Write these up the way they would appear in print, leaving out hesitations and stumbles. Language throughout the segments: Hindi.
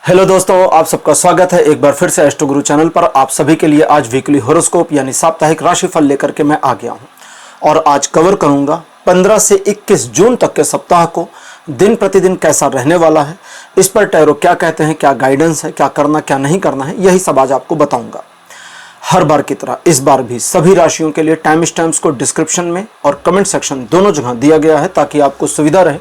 हेलो दोस्तों, आप सबका स्वागत है एक बार फिर से एस्ट्रो गुरु चैनल पर। आप सभी के लिए आज वीकली हॉरोस्कोप यानी साप्ताहिक राशिफल लेकर के मैं आ गया हूं और आज कवर करूंगा 15 से 21 जून तक के सप्ताह को दिन प्रतिदिन कैसा रहने वाला है, इस पर टैरो क्या कहते हैं, क्या गाइडेंस है, क्या करना क्या नहीं करना है, यही सब आज आपको बताऊंगा। हर बार की तरह इस बार भी सभी राशियों के लिए टाइम स्टैम्प्स को डिस्क्रिप्शन में और कमेंट सेक्शन दोनों जगह दिया गया है ताकि आपको सुविधा रहे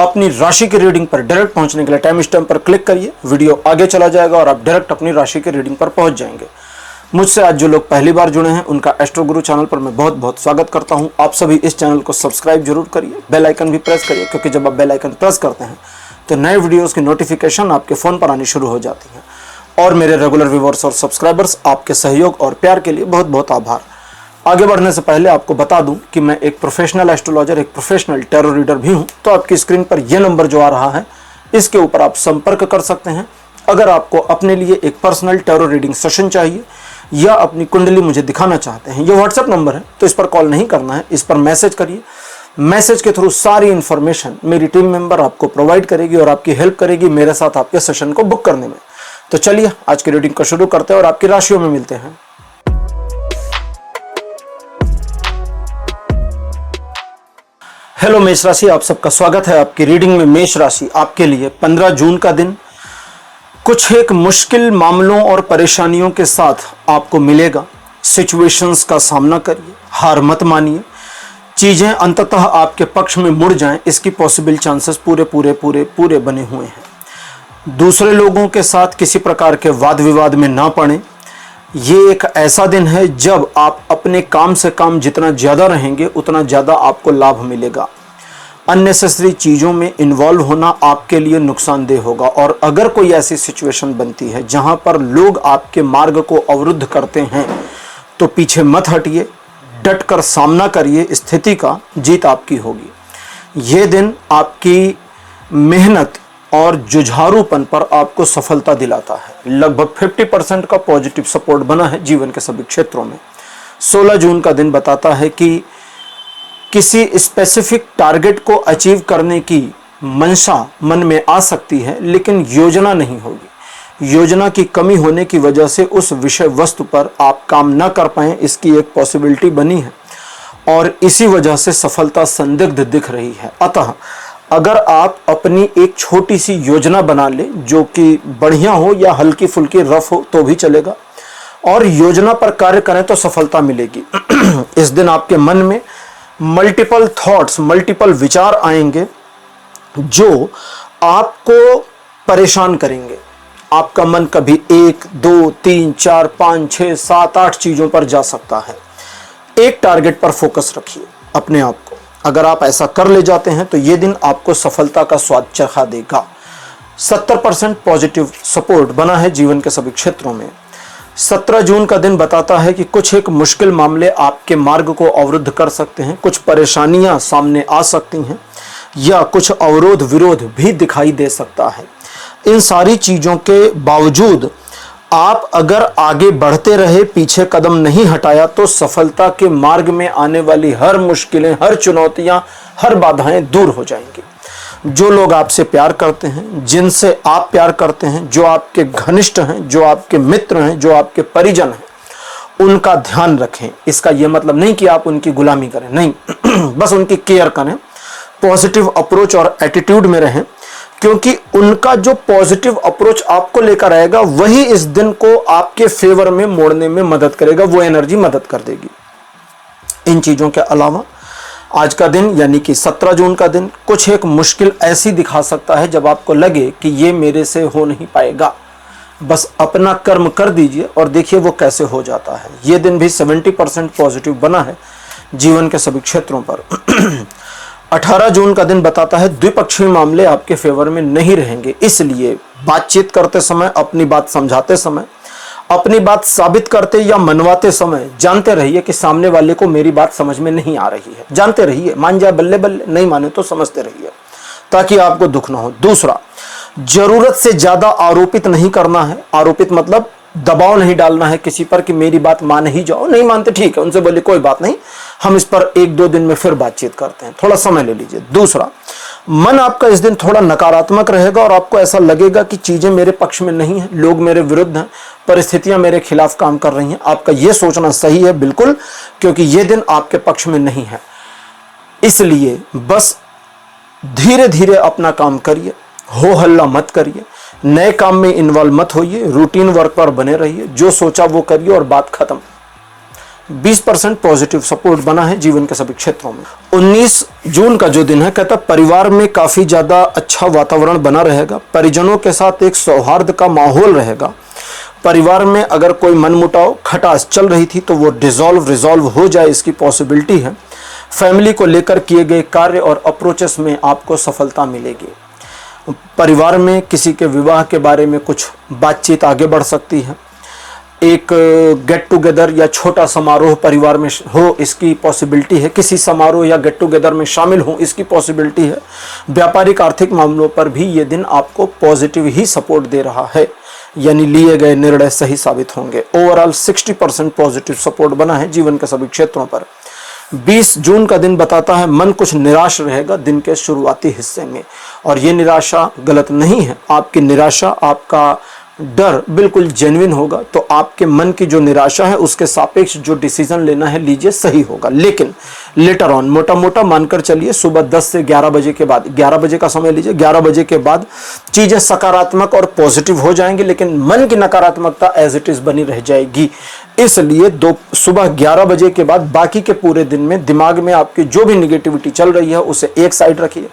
अपनी राशि की रीडिंग पर डायरेक्ट पहुंचने के लिए। टाइम स्टैम्प पर क्लिक करिए, वीडियो आगे चला जाएगा और आप डायरेक्ट अपनी राशि की रीडिंग पर पहुंच जाएंगे। मुझसे आज जो लोग पहली बार जुड़े हैं उनका एस्ट्रो गुरु चैनल पर मैं बहुत बहुत स्वागत करता हूं। आप सभी इस चैनल को सब्सक्राइब जरूर करिए, बेल आइकन भी प्रेस करिए, क्योंकि जब आप बेल आइकन प्रेस करते हैं तो नए वीडियोज़ की नोटिफिकेशन आपके फ़ोन पर आनी शुरू हो जाती है। और मेरे रेगुलर व्यूवर्स और सब्सक्राइबर्स, आपके सहयोग और प्यार के लिए बहुत बहुत आभार। आगे बढ़ने से पहले आपको बता दूं कि मैं एक प्रोफेशनल एस्ट्रोलॉजर, एक प्रोफेशनल टैरो रीडर भी हूं। तो आपकी स्क्रीन पर यह नंबर जो आ रहा है इसके ऊपर आप संपर्क कर सकते हैं अगर आपको अपने लिए एक पर्सनल टैरो रीडिंग सेशन चाहिए या अपनी कुंडली मुझे दिखाना चाहते हैं। यह व्हाट्सएप नंबर है, तो इस पर कॉल नहीं करना है, इस पर मैसेज करिए। मैसेज के थ्रू सारी इंफॉर्मेशन मेरी टीम मेंबर आपको प्रोवाइड करेगी और आपकी हेल्प करेगी मेरे साथ आपके सेशन को बुक करने में। तो चलिए आज की रीडिंग को शुरू करते हैं और आपकी राशियों में मिलते हैं। हेलो मेष राशि, आप सबका स्वागत है आपकी रीडिंग में। मेष राशि आपके लिए 15 जून का दिन कुछ एक मुश्किल मामलों और परेशानियों के साथ आपको मिलेगा। सिचुएशंस का सामना करिए, हार मत मानिए। चीजें अंततः आपके पक्ष में मुड़ जाएं, इसकी पॉसिबल चांसेस पूरे बने हुए हैं। दूसरे लोगों के साथ किसी प्रकार के वाद विवाद में ना पड़ें। ये एक ऐसा दिन है जब आप अपने काम से काम जितना ज़्यादा रहेंगे उतना ज़्यादा आपको लाभ मिलेगा। अननेसेसरी चीज़ों में इन्वॉल्व होना आपके लिए नुकसानदेह होगा। और अगर कोई ऐसी सिचुएशन बनती है जहां पर लोग आपके मार्ग को अवरुद्ध करते हैं तो पीछे मत हटिए, डट कर सामना करिए, स्थिति का जीत आपकी होगी। ये दिन आपकी मेहनत और जुझारूपन पर आपको सफलता दिलाता है। लगभग 50% का पॉजिटिव सपोर्ट बना है जीवन के सभी क्षेत्रों में। 16 जून का दिन बताता है कि किसी स्पेसिफिक टारगेट को अचीव करने की मंशा मन में आ सकती है, लेकिन योजना नहीं होगी। योजना की कमी होने की वजह से उस विषय वस्तु पर आप काम न कर पाएं, इसकी एक पॉसिबिलिटी बनी है और इसी वजह से सफलता संदिग्ध दिख रही है। अतः अगर आप अपनी एक छोटी सी योजना बना लें जो कि बढ़िया हो या हल्की फुल्की रफ हो तो भी चलेगा और योजना पर कार्य करें तो सफलता मिलेगी। इस दिन आपके मन में मल्टीपल थॉट्स, मल्टीपल विचार आएंगे जो आपको परेशान करेंगे। आपका मन कभी 1, 2, 3, 4, 5, 6, 7, 8 चीजों पर जा सकता है। एक टारगेट पर फोकस रखिए अपने आप को। अगर आप ऐसा कर ले जाते हैं तो ये दिन आपको सफलता का स्वाद चखा देगा। 70% पॉजिटिव सपोर्ट बना है जीवन के सभी क्षेत्रों में। 17 जून का दिन बताता है कि कुछ एक मुश्किल मामले आपके मार्ग को अवरुद्ध कर सकते हैं, कुछ परेशानियां सामने आ सकती हैं या कुछ अवरोध विरोध भी दिखाई दे सकता है। इन सारी चीजों के बावजूद आप अगर आगे बढ़ते रहे, पीछे कदम नहीं हटाया, तो सफलता के मार्ग में आने वाली हर मुश्किलें, हर चुनौतियां, हर बाधाएं दूर हो जाएंगी। जो लोग आपसे प्यार करते हैं, जिनसे आप प्यार करते हैं, जो आपके घनिष्ठ हैं, जो आपके मित्र हैं, जो आपके परिजन हैं, उनका ध्यान रखें। इसका यह मतलब नहीं कि आप उनकी गुलामी करें, नहीं बस उनकी केयर करें। पॉजिटिव अप्रोच और एटीट्यूड में रहें, क्योंकि उनका जो पॉजिटिव अप्रोच आपको लेकर आएगा वही इस दिन को आपके फेवर में मोड़ने में मदद करेगा, वो एनर्जी मदद कर देगी। इन चीजों के अलावा आज का दिन यानी कि 17 जून का दिन कुछ एक मुश्किल ऐसी दिखा सकता है जब आपको लगे कि ये मेरे से हो नहीं पाएगा। बस अपना कर्म कर दीजिए और देखिए वो कैसे हो जाता है। ये दिन भी 70% पॉजिटिव बना है जीवन के सभी क्षेत्रों पर। 18 जून का दिन बताता है द्विपक्षीय मामले आपके फेवर में नहीं रहेंगे, इसलिए बातचीत करते समय, अपनी बात समझाते समय, अपनी बात साबित करते या मनवाते समय जानते रहिए कि सामने वाले को मेरी बात समझ में नहीं आ रही है। जानते रहिए, मान जाए बल्ले बल्ले, नहीं माने तो समझते रहिए ताकि आपको दुख ना हो। दूसरा, जरूरत से ज्यादा आरोपित नहीं करना है। आरोपित मतलब दबाव नहीं डालना है किसी पर कि मेरी बात मान ही जाओ। नहीं मानते, ठीक है, उनसे बोले कोई बात नहीं, हम इस पर 1-2 दिन में फिर बातचीत करते हैं, थोड़ा समय ले लीजिए। दूसरा, मन आपका इस दिन थोड़ा नकारात्मक रहेगा और आपको ऐसा लगेगा कि चीजें मेरे पक्ष में नहीं है, लोग मेरे विरुद्ध हैं, परिस्थितियां मेरे खिलाफ काम कर रही हैं। आपका यह सोचना सही है बिल्कुल, क्योंकि यह दिन आपके पक्ष में नहीं है। इसलिए बस धीरे धीरे अपना काम करिए, हो हल्ला मत करिए, नए काम में इन्वॉल्व मत होइए, रूटीन वर्क पर बने रहिए, जो सोचा वो करिए और बात खत्म। 20% पॉजिटिव सपोर्ट बना है जीवन के सभी क्षेत्रों में। 19 जून का जो दिन है, कहता परिवार में काफी ज्यादा अच्छा वातावरण बना रहेगा, परिजनों के साथ एक सौहार्द का माहौल रहेगा। परिवार में अगर कोई मनमुटाव खटास चल रही थी तो वो रिजॉल्व हो जाए, इसकी पॉसिबिलिटी है। फैमिली को लेकर किए गए कार्य और अप्रोचेस में आपको सफलता मिलेगी। परिवार में किसी के विवाह के बारे में कुछ बातचीत आगे बढ़ सकती है। एक गेट टुगेदर या छोटा समारोह परिवार में हो, इसकी पॉसिबिलिटी है। किसी समारोह या गेट टुगेदर में शामिल हो, इसकी पॉसिबिलिटी है। व्यापारिक आर्थिक मामलों पर भी ये दिन आपको पॉजिटिव ही सपोर्ट दे रहा है, यानी लिए गए निर्णय सही साबित होंगे। ओवरऑल 60% पॉजिटिव सपोर्ट बना है जीवन के सभी क्षेत्रों पर। 20 जून का दिन बताता है मन कुछ निराश रहेगा दिन के शुरुआती हिस्से में, और ये निराशा गलत नहीं है। आपकी निराशा, आपका डर बिल्कुल जेन्युइन होगा, तो आपके मन की जो निराशा है उसके सापेक्ष जो डिसीजन लेना है लीजिए, सही होगा। लेकिन लेटर ऑन मोटा मोटा मानकर चलिए, सुबह 10 से 11 बजे के बाद, 11 बजे का समय लीजिए, 11 बजे के बाद चीजें सकारात्मक और पॉजिटिव हो जाएंगी, लेकिन मन की नकारात्मकता एज इट इज बनी रह जाएगी। इसलिए सुबह 11 बजे के बाद बाकी के पूरे दिन में दिमाग में आपकी जो भी निगेटिविटी चल रही है उसे एक साइड रखिए।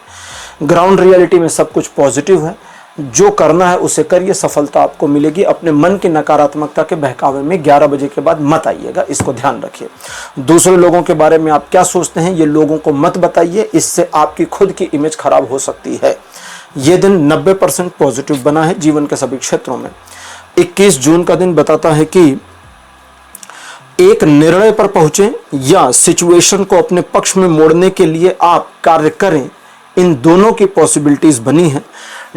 ग्राउंड रियलिटी में सब कुछ पॉजिटिव है, जो करना है उसे करिए, सफलता आपको मिलेगी। अपने मन की नकारात्मकता के बहकावे में 11 बजे के बाद मत आइएगा, इसको ध्यान रखिए। दूसरे लोगों के बारे में आप क्या सोचते हैं ये लोगों को मत बताइए, इससे आपकी खुद की इमेज खराब हो सकती है। यह दिन 90% पॉजिटिव बना है जीवन के सभी क्षेत्रों में। 21 जून का दिन बताता है कि एक निर्णय पर पहुंचे या सिचुएशन को अपने पक्ष में मोड़ने के लिए आप कार्य करें, इन दोनों की पॉसिबिलिटीज बनी है।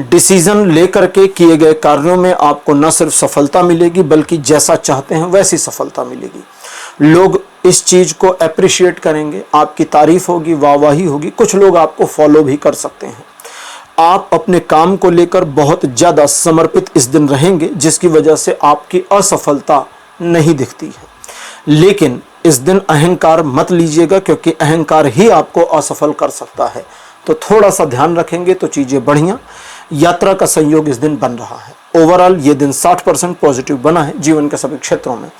डिसीजन लेकर के किए गए कार्यों में आपको न सिर्फ सफलता मिलेगी बल्कि जैसा चाहते हैं वैसी सफलता मिलेगी। लोग इस चीज को अप्रिशिएट करेंगे, आपकी तारीफ होगी, वाहवाही होगी, कुछ लोग आपको फॉलो भी कर सकते हैं। आप अपने काम को लेकर बहुत ज्यादा समर्पित इस दिन रहेंगे, जिसकी वजह से आपकी असफलता नहीं दिखती है। लेकिन इस दिन अहंकार मत लीजिएगा, क्योंकि अहंकार ही आपको असफल कर सकता है। तो थोड़ा सा ध्यान रखेंगे तो चीजें बढ़िया। यात्रा का संयोग इस दिन बन रहा है। ओवरऑल ये दिन 60% पॉजिटिव बना है जीवन के सभी क्षेत्रों में।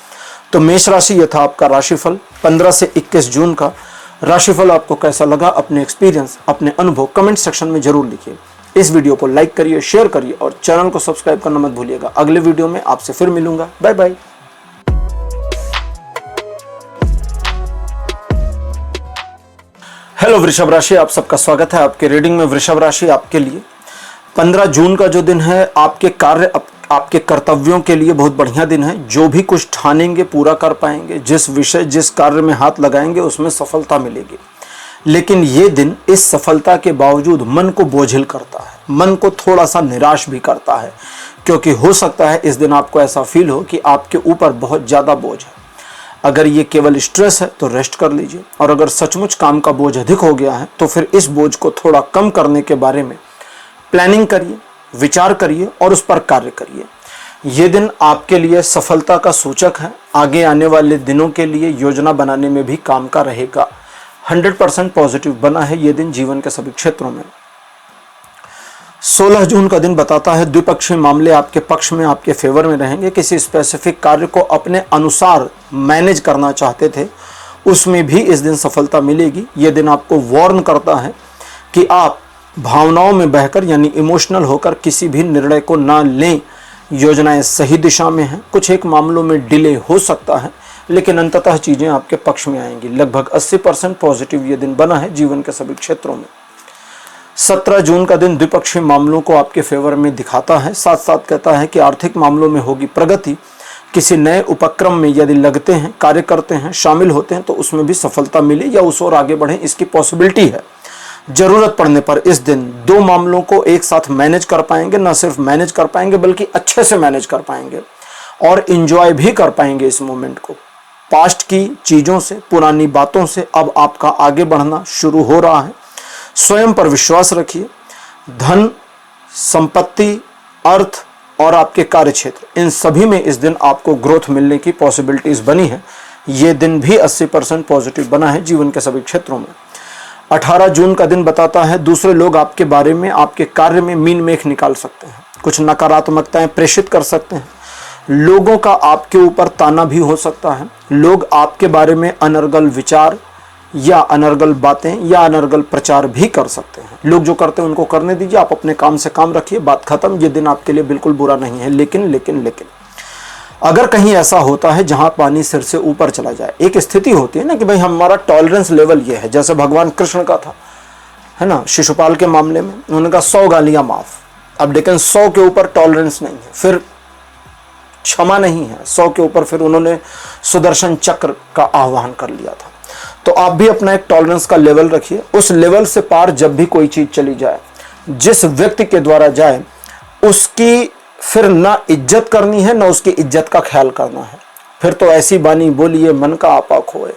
तो मेष राशि, ये था आपका राशिफल 15 से 21 जून का। राशिफल आपको कैसा लगा, अपने एक्सपीरियंस, अपने अनुभव कमेंट सेक्शन में जरूर लिखिए। इस वीडियो को लाइक करिए, शेयर करिए और चैनल को सब्सक्राइब करना मत भूलिएगा। अगले वीडियो में आपसे फिर मिलूंगा। Bye bye. हेलो वृषभ राशि, आप सबका स्वागत है आपके रीडिंग में। वृषभ राशि आपके लिए 15 जून का जो दिन है, आपके कार्य, आपके कर्तव्यों के लिए बहुत बढ़िया दिन है। जो भी कुछ ठानेंगे पूरा कर पाएंगे, जिस विषय, जिस कार्य में हाथ लगाएंगे उसमें सफलता मिलेगी। लेकिन ये दिन इस सफलता के बावजूद मन को बोझिल करता है, मन को थोड़ा सा निराश भी करता है, क्योंकि हो सकता है इस दिन आपको ऐसा फील हो कि आपके ऊपर बहुत ज़्यादा बोझ है। अगर ये केवल स्ट्रेस है तो रेस्ट कर लीजिए, और अगर सचमुच काम का बोझ अधिक हो गया है तो फिर इस बोझ को थोड़ा कम करने के बारे में प्लानिंग करिए, विचार करिए और उस पर कार्य करिए। ये दिन आपके लिए सफलता का सूचक है। आगे आने वाले दिनों के लिए योजना बनाने में भी काम का रहेगा। 100% पॉजिटिव बना है ये दिन जीवन के सभी क्षेत्रों में। 16 जून का दिन बताता है द्विपक्षीय मामले आपके पक्ष में, आपके फेवर में रहेंगे। किसी स्पेसिफिक कार्य को अपने अनुसार मैनेज करना चाहते थे, उसमें भी इस दिन सफलता मिलेगी। यह दिन आपको वार्न करता है कि आप भावनाओं में बहकर, यानी इमोशनल होकर किसी भी निर्णय को ना लें। योजनाएं सही दिशा में हैं, कुछ एक मामलों में डिले हो सकता है, लेकिन अंततः चीजें आपके पक्ष में आएंगी। लगभग 80% पॉजिटिव ये दिन बना है जीवन के सभी क्षेत्रों में। 17 जून का दिन द्विपक्षीय मामलों को आपके फेवर में दिखाता है। साथ साथ कहता है कि आर्थिक मामलों में होगी प्रगति। किसी नए उपक्रम में यदि लगते हैं, कार्य करते हैं, शामिल होते हैं तो उसमें भी सफलता मिले या उस ओर आगे बढ़े, इसकी पॉसिबिलिटी है। जरूरत पड़ने पर इस दिन 2 मामलों को एक साथ मैनेज कर पाएंगे। न सिर्फ मैनेज कर पाएंगे बल्कि अच्छे से मैनेज कर पाएंगे और इंजॉय भी कर पाएंगे इस मोमेंट को। पास्ट की चीजों से, पुरानी बातों से अब आपका आगे बढ़ना शुरू हो रहा है। स्वयं पर विश्वास रखिए। धन, संपत्ति, अर्थ और आपके कार्य क्षेत्र, इन सभी में इस दिन आपको ग्रोथ मिलने की पॉसिबिलिटीज बनी है। ये दिन भी 80% पॉजिटिव बना है जीवन के सभी क्षेत्रों में। 18 जून का दिन बताता है दूसरे लोग आपके बारे में, आपके कार्य में मीन मेख निकाल सकते हैं, कुछ नकारात्मकताएं प्रेषित कर सकते हैं। लोगों का आपके ऊपर ताना भी हो सकता है। लोग आपके बारे में अनर्गल विचार या अनर्गल बातें या अनर्गल प्रचार भी कर सकते हैं। लोग जो करते हैं उनको करने दीजिए, आप अपने काम से काम रखिए, बात खत्म। ये दिन आपके लिए बिल्कुल बुरा नहीं है। लेकिन अगर कहीं ऐसा होता है जहां पानी सिर से ऊपर चला जाए, एक स्थिति होती है ना कि भाई हमारा टॉलरेंस लेवल ये है, जैसे भगवान कृष्ण का था, है ना, शिशुपाल के मामले में उन्होंने कहा 100 गालियां माफ। अब लेकिन 100 के ऊपर टॉलरेंस नहीं है, फिर क्षमा नहीं है। 100 के ऊपर फिर उन्होंने सुदर्शन चक्र का आह्वान कर लिया था। तो आप भी अपना एक टॉलरेंस का लेवल रखिए। उस लेवल से पार जब भी कोई चीज चली जाए, जिस व्यक्ति के द्वारा जाए, उसकी फिर ना इज्जत करनी है, ना उसकी इज्जत का ख्याल करना है। फिर तो ऐसी बानी बोलिए मन का आपा खोए,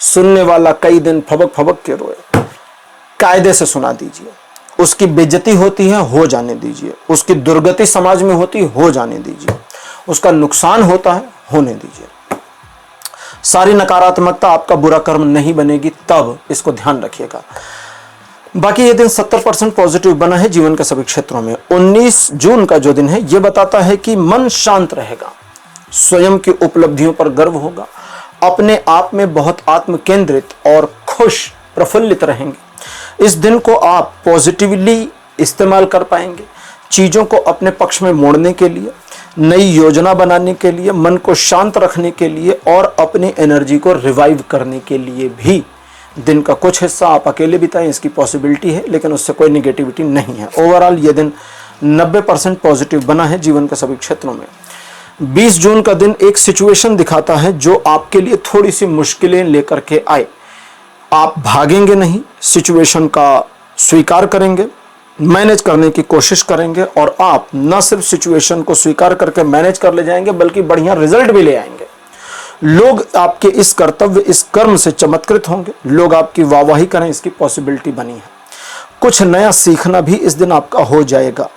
सुनने वाला कई दिन फबक फबक के रोए। कायदे से सुना दीजिए। उसकी बेइज्जती होती है, हो जाने दीजिए। उसकी दुर्गति समाज में होती, हो जाने दीजिए। उसका नुकसान होता है, होने दीजिए। सारी नकारात्मकता आपका बुरा कर्म नहीं बनेगी, तब इसको ध्यान रखिएगा। बाकी ये दिन 70% पॉजिटिव बना है जीवन के सभी क्षेत्रों में। 19 जून का जो दिन है, ये बताता है कि मन शांत रहेगा, स्वयं की उपलब्धियों पर गर्व होगा, अपने आप में बहुत आत्म केंद्रित और खुश प्रफुल्लित रहेंगे। इस दिन को आप पॉजिटिवली इस्तेमाल कर पाएंगे, चीजों को अपने पक्ष में मोड़ने के लिए, नई योजना बनाने के लिए, मन को शांत रखने के लिए और अपनी एनर्जी को रिवाइव करने के लिए भी। दिन का कुछ हिस्सा आप अकेले बिताएं, इसकी पॉसिबिलिटी है, लेकिन उससे कोई निगेटिविटी नहीं है। ओवरऑल ये दिन 90% पॉजिटिव बना है जीवन के सभी क्षेत्रों में। 20 जून का दिन एक सिचुएशन दिखाता है जो आपके लिए थोड़ी सी मुश्किलें लेकर के आए। आप भागेंगे नहीं, सिचुएशन का स्वीकार करेंगे, मैनेज करने की कोशिश करेंगे और आप न सिर्फ सिचुएशन को स्वीकार करके मैनेज कर ले जाएंगे, बल्कि बढ़िया रिजल्ट भी ले आएंगे। लोग आपके इस कर्तव्य, इस कर्म से चमत्कृत होंगे। लोग आपकी वाहवाही करें, इसकी पॉसिबिलिटी बनी है। कुछ नया सीखना भी इस दिन आपका हो जाएगा।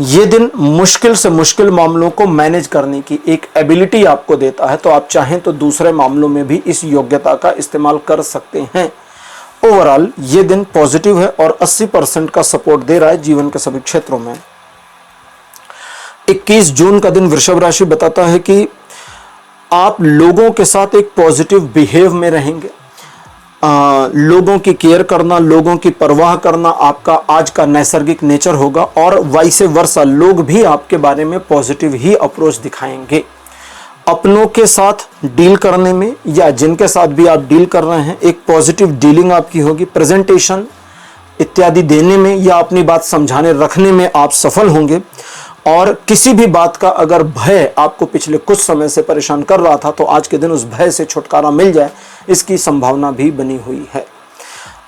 ये दिन मुश्किल से मुश्किल मामलों को मैनेज करने की एक एबिलिटी आपको देता है, तो आप चाहें तो दूसरे मामलों में भी इस योग्यता का इस्तेमाल कर सकते हैं। ओवरऑल ये दिन पॉजिटिव है और 80% का सपोर्ट दे रहा है जीवन के सभी क्षेत्रों में। 21 जून का दिन वृषभ राशि बताता है कि आप लोगों के साथ एक पॉजिटिव बिहेव में रहेंगे। लोगों की केयर करना, लोगों की परवाह करना आपका आज का नैसर्गिक नेचर होगा और वाइस वर्सा लोग भी आपके बारे में पॉजिटिव ही अप्रोच दिखाएंगे। अपनों के साथ डील करने में या जिनके साथ भी आप डील कर रहे हैं, एक पॉजिटिव डीलिंग आपकी होगी। प्रेजेंटेशन इत्यादि देने में या अपनी बात समझाने रखने में आप सफल होंगे। और किसी भी बात का अगर भय आपको पिछले कुछ समय से परेशान कर रहा था, तो आज के दिन उस भय से छुटकारा मिल जाए, इसकी संभावना भी बनी हुई है।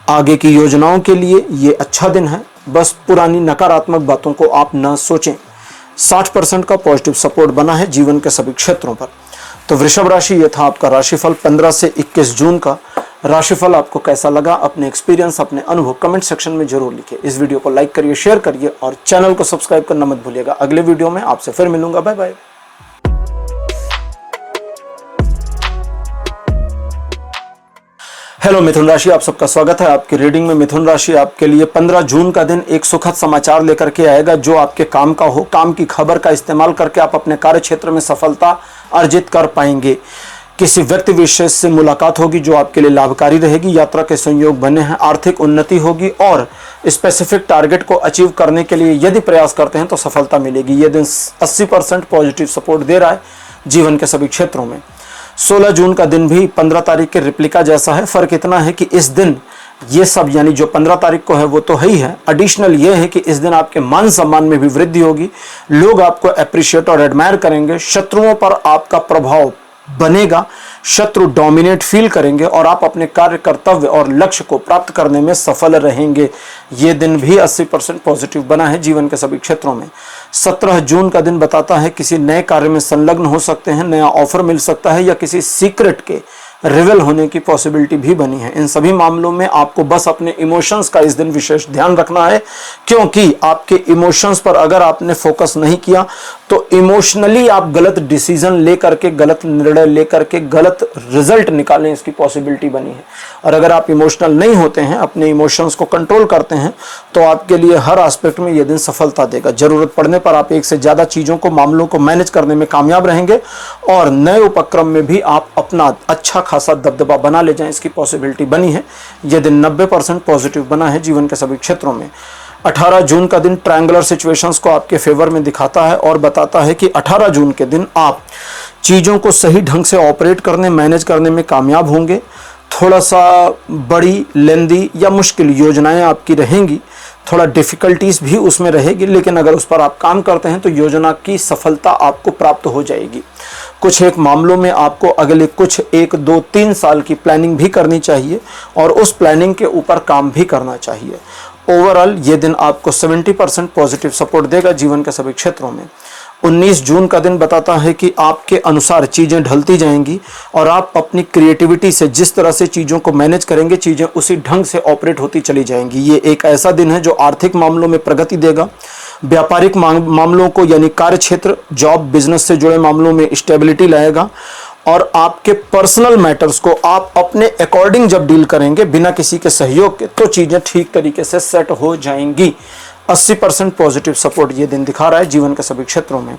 आगे की योजनाओं के लिए ये अच्छा दिन है। बस पुरानी नकारात्मक बातों को आप न सोचें। 60% का पॉजिटिव सपोर्ट बना है जीवन के सभी क्षेत्रों पर। तो वृषभ राशि, ये था आपका राशिफल 15 से 21 जून का। राशिफल आपको कैसा लगा, अपने एक्सपीरियंस, अपने अनुभव कमेंट सेक्शन में जरूर लिखिए। इस वीडियो को लाइक करिए, शेयर करिए और चैनल को सब्सक्राइब करना मत भूलिएगा। अगले वीडियो में आपसे फिर मिलूंगा। Bye bye. हेलो मिथुन राशि, आप सबका स्वागत है आपकी रीडिंग में। मिथुन राशि आपके लिए 15 जून का दिन एक सुखद समाचार लेकर के आएगा, जो आपके काम का हो। काम की खबर का इस्तेमाल करके आप अपने कार्य क्षेत्र में सफलता अर्जित कर पाएंगे। किसी व्यक्ति विशेष से मुलाकात होगी जो आपके लिए लाभकारी रहेगी। यात्रा के संयोग बने हैं, आर्थिक उन्नति होगी और स्पेसिफिक टारगेट को अचीव करने के लिए यदि प्रयास करते हैं तो सफलता मिलेगी। यह दिन 80% पॉजिटिव सपोर्ट दे रहा है जीवन के सभी क्षेत्रों में। 16 जून का दिन भी 15 तारीख के रिप्लिका जैसा है। फर्क इतना है कि इस दिन ये सब, यानी जो 15 तारीख को है वो तो है ही है, एडिशनल ये है कि इस दिन आपके मान सम्मान में भी वृद्धि होगी। लोग आपको अप्रिशिएट और एडमायर करेंगे। शत्रुओं पर आपका प्रभाव बनेगा, शत्रु डोमिनेट फील करेंगे और आप अपने कार्य, कर्तव्य और लक्ष्य को प्राप्त करने में सफल रहेंगे। ये दिन भी 80% पॉजिटिव बना है जीवन के सभी क्षेत्रों में। 17 जून का दिन बताता है किसी नए कार्य में संलग्न हो सकते हैं, नया ऑफर मिल सकता है या किसी सीक्रेट के रिवेल होने की पॉसिबिलिटी भी बनी है। इन सभी मामलों में आपको बस अपने इमोशंस का इस दिन विशेष ध्यान रखना है, क्योंकि आपके इमोशंस पर अगर आपने फोकस नहीं किया तो इमोशनली आप गलत डिसीजन लेकर के, गलत निर्णय लेकर के गलत रिजल्ट निकालें, इसकी पॉसिबिलिटी बनी है। और अगर आप इमोशनल नहीं होते हैं, अपने इमोशंस को कंट्रोल करते हैं, तो आपके लिए हर एस्पेक्ट में यह दिन सफलता देगा। जरूरत पड़ने पर आप एक से ज्यादा चीजों को, मामलों को मैनेज करने में कामयाब रहेंगे और नए उपक्रम में भी आप अपना अच्छा खासा दबदबा बना ले जाएं, इसकी पॉसिबिलिटी बनी है। यह दिन 90% पॉजिटिव बना है जीवन के सभी क्षेत्रों में। 18 जून का दिन ट्रायंगुलर सिचुएशंस को आपके फेवर में दिखाता है और बताता है कि 18 जून के दिन आप चीज़ों को सही ढंग से ऑपरेट करने, मैनेज करने में कामयाब होंगे। थोड़ा सा बड़ी, लेंदी या मुश्किल योजनाएं आपकी रहेंगी, थोड़ा डिफ़िकल्टीज भी उसमें रहेगी, लेकिन अगर उस पर आप काम करते हैं तो योजना की सफलता आपको प्राप्त हो जाएगी। कुछ एक मामलों में आपको अगले कुछ 1, 2, 3 साल की प्लानिंग भी करनी चाहिए और उस प्लानिंग के ऊपर काम भी करना चाहिए। ओवरऑल ये दिन आपको 70% पॉजिटिव सपोर्ट देगा जीवन के सभी क्षेत्रों में। 19 जून का दिन बताता है कि आपके अनुसार चीज़ें ढलती जाएंगी और आप अपनी क्रिएटिविटी से जिस तरह से चीज़ों को मैनेज करेंगे, चीज़ें उसी ढंग से ऑपरेट होती चली जाएंगी। ये एक ऐसा दिन है जो आर्थिक मामलों में प्रगति देगा, व्यापारिक मामलों को यानी कार्य क्षेत्र, जॉब, बिजनेस से जुड़े मामलों में स्टेबिलिटी लाएगा और आपके पर्सनल मैटर्स को आप अपने अकॉर्डिंग जब डील करेंगे, बिना किसी के सहयोग के, तो चीज़ें ठीक तरीके से सेट हो जाएंगी। 80% पॉजिटिव सपोर्ट ये दिन दिखा रहा है जीवन के सभी क्षेत्रों में।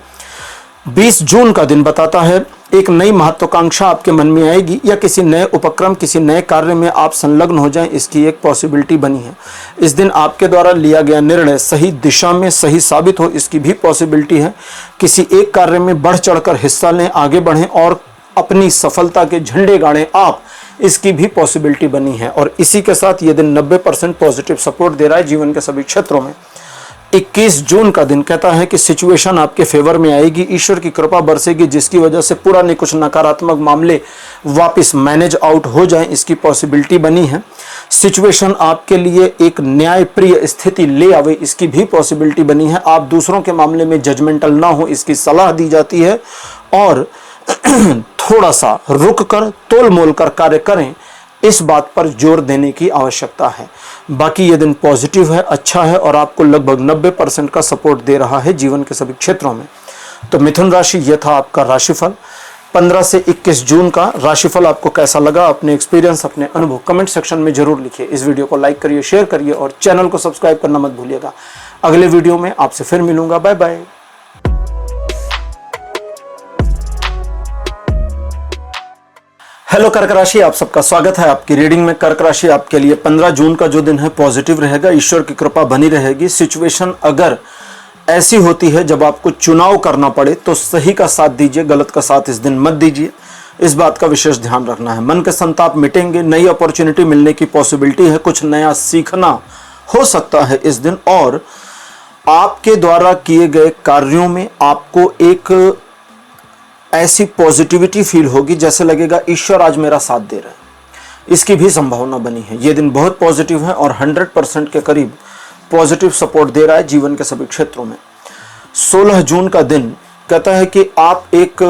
20 जून का दिन बताता है एक नई महत्वाकांक्षा आपके मन में आएगी या किसी नए उपक्रम, किसी नए कार्य में आप संलग्न हो जाएं, इसकी एक पॉसिबिलिटी बनी है। इस दिन आपके द्वारा लिया गया निर्णय सही दिशा में सही साबित हो, इसकी भी पॉसिबिलिटी है। किसी एक कार्य में बढ़ चढ़कर हिस्सा लें, आगे बढ़ें और अपनी सफलता के झंडे गाड़ें आप, इसकी भी पॉसिबिलिटी बनी है। और इसी के साथ ये दिन 90% पॉजिटिव सपोर्ट दे रहा है जीवन के सभी क्षेत्रों में। 21 जून का दिन कहता है कि सिचुएशन आपके फेवर में आएगी, ईश्वर की कृपा बरसेगी, जिसकी वजह से पुराने कुछ नकारात्मक मामले वापस मैनेज आउट हो जाएं, इसकी पॉसिबिलिटी बनी है। सिचुएशन आपके लिए एक न्यायप्रिय स्थिति ले आवे, इसकी भी पॉसिबिलिटी बनी है। आप दूसरों के मामले में जजमेंटल ना हो, इसकी सलाह दी जाती है और थोड़ा सा रुक कर, तोल मोल कर कार्य करें, इस बात पर जोर देने की आवश्यकता है। बाकी ये दिन पॉजिटिव है, अच्छा है और आपको लगभग 90% का सपोर्ट दे रहा है जीवन के सभी क्षेत्रों में। तो मिथुन राशि, यह था आपका राशिफल 15 से 21 जून का। राशिफल आपको कैसा लगा, अपने एक्सपीरियंस, अपने अनुभव कमेंट सेक्शन में जरूर लिखिए। इस वीडियो को लाइक करिए, शेयर करिए और चैनल को सब्सक्राइब करना मत भूलिएगा। अगले वीडियो में आपसे फिर मिलूंगा। Bye bye. हेलो कर्क राशि, आप सबका स्वागत है आपकी रीडिंग में। कर्क राशि आपके लिए 15 जून का जो दिन है पॉजिटिव रहेगा, ईश्वर की कृपा बनी रहेगी। सिचुएशन अगर ऐसी होती है जब आपको चुनाव करना पड़े तो सही का साथ दीजिए, गलत का साथ इस दिन मत दीजिए, इस बात का विशेष ध्यान रखना है। मन के संताप मिटेंगे, नई अपॉर्चुनिटी मिलने की पॉसिबिलिटी है, कुछ नया सीखना हो सकता है इस दिन और आपके द्वारा किए गए कार्यों में आपको एक ऐसी पॉजिटिविटी फील होगी जैसे लगेगा ईश्वर आज मेरा साथ दे रहा है, इसकी भी संभावना बनी है। ये दिन बहुत पॉजिटिव है और 100% के करीब पॉजिटिव सपोर्ट दे रहा है जीवन के सभी क्षेत्रों में। 16 जून का दिन कहता है कि आप एक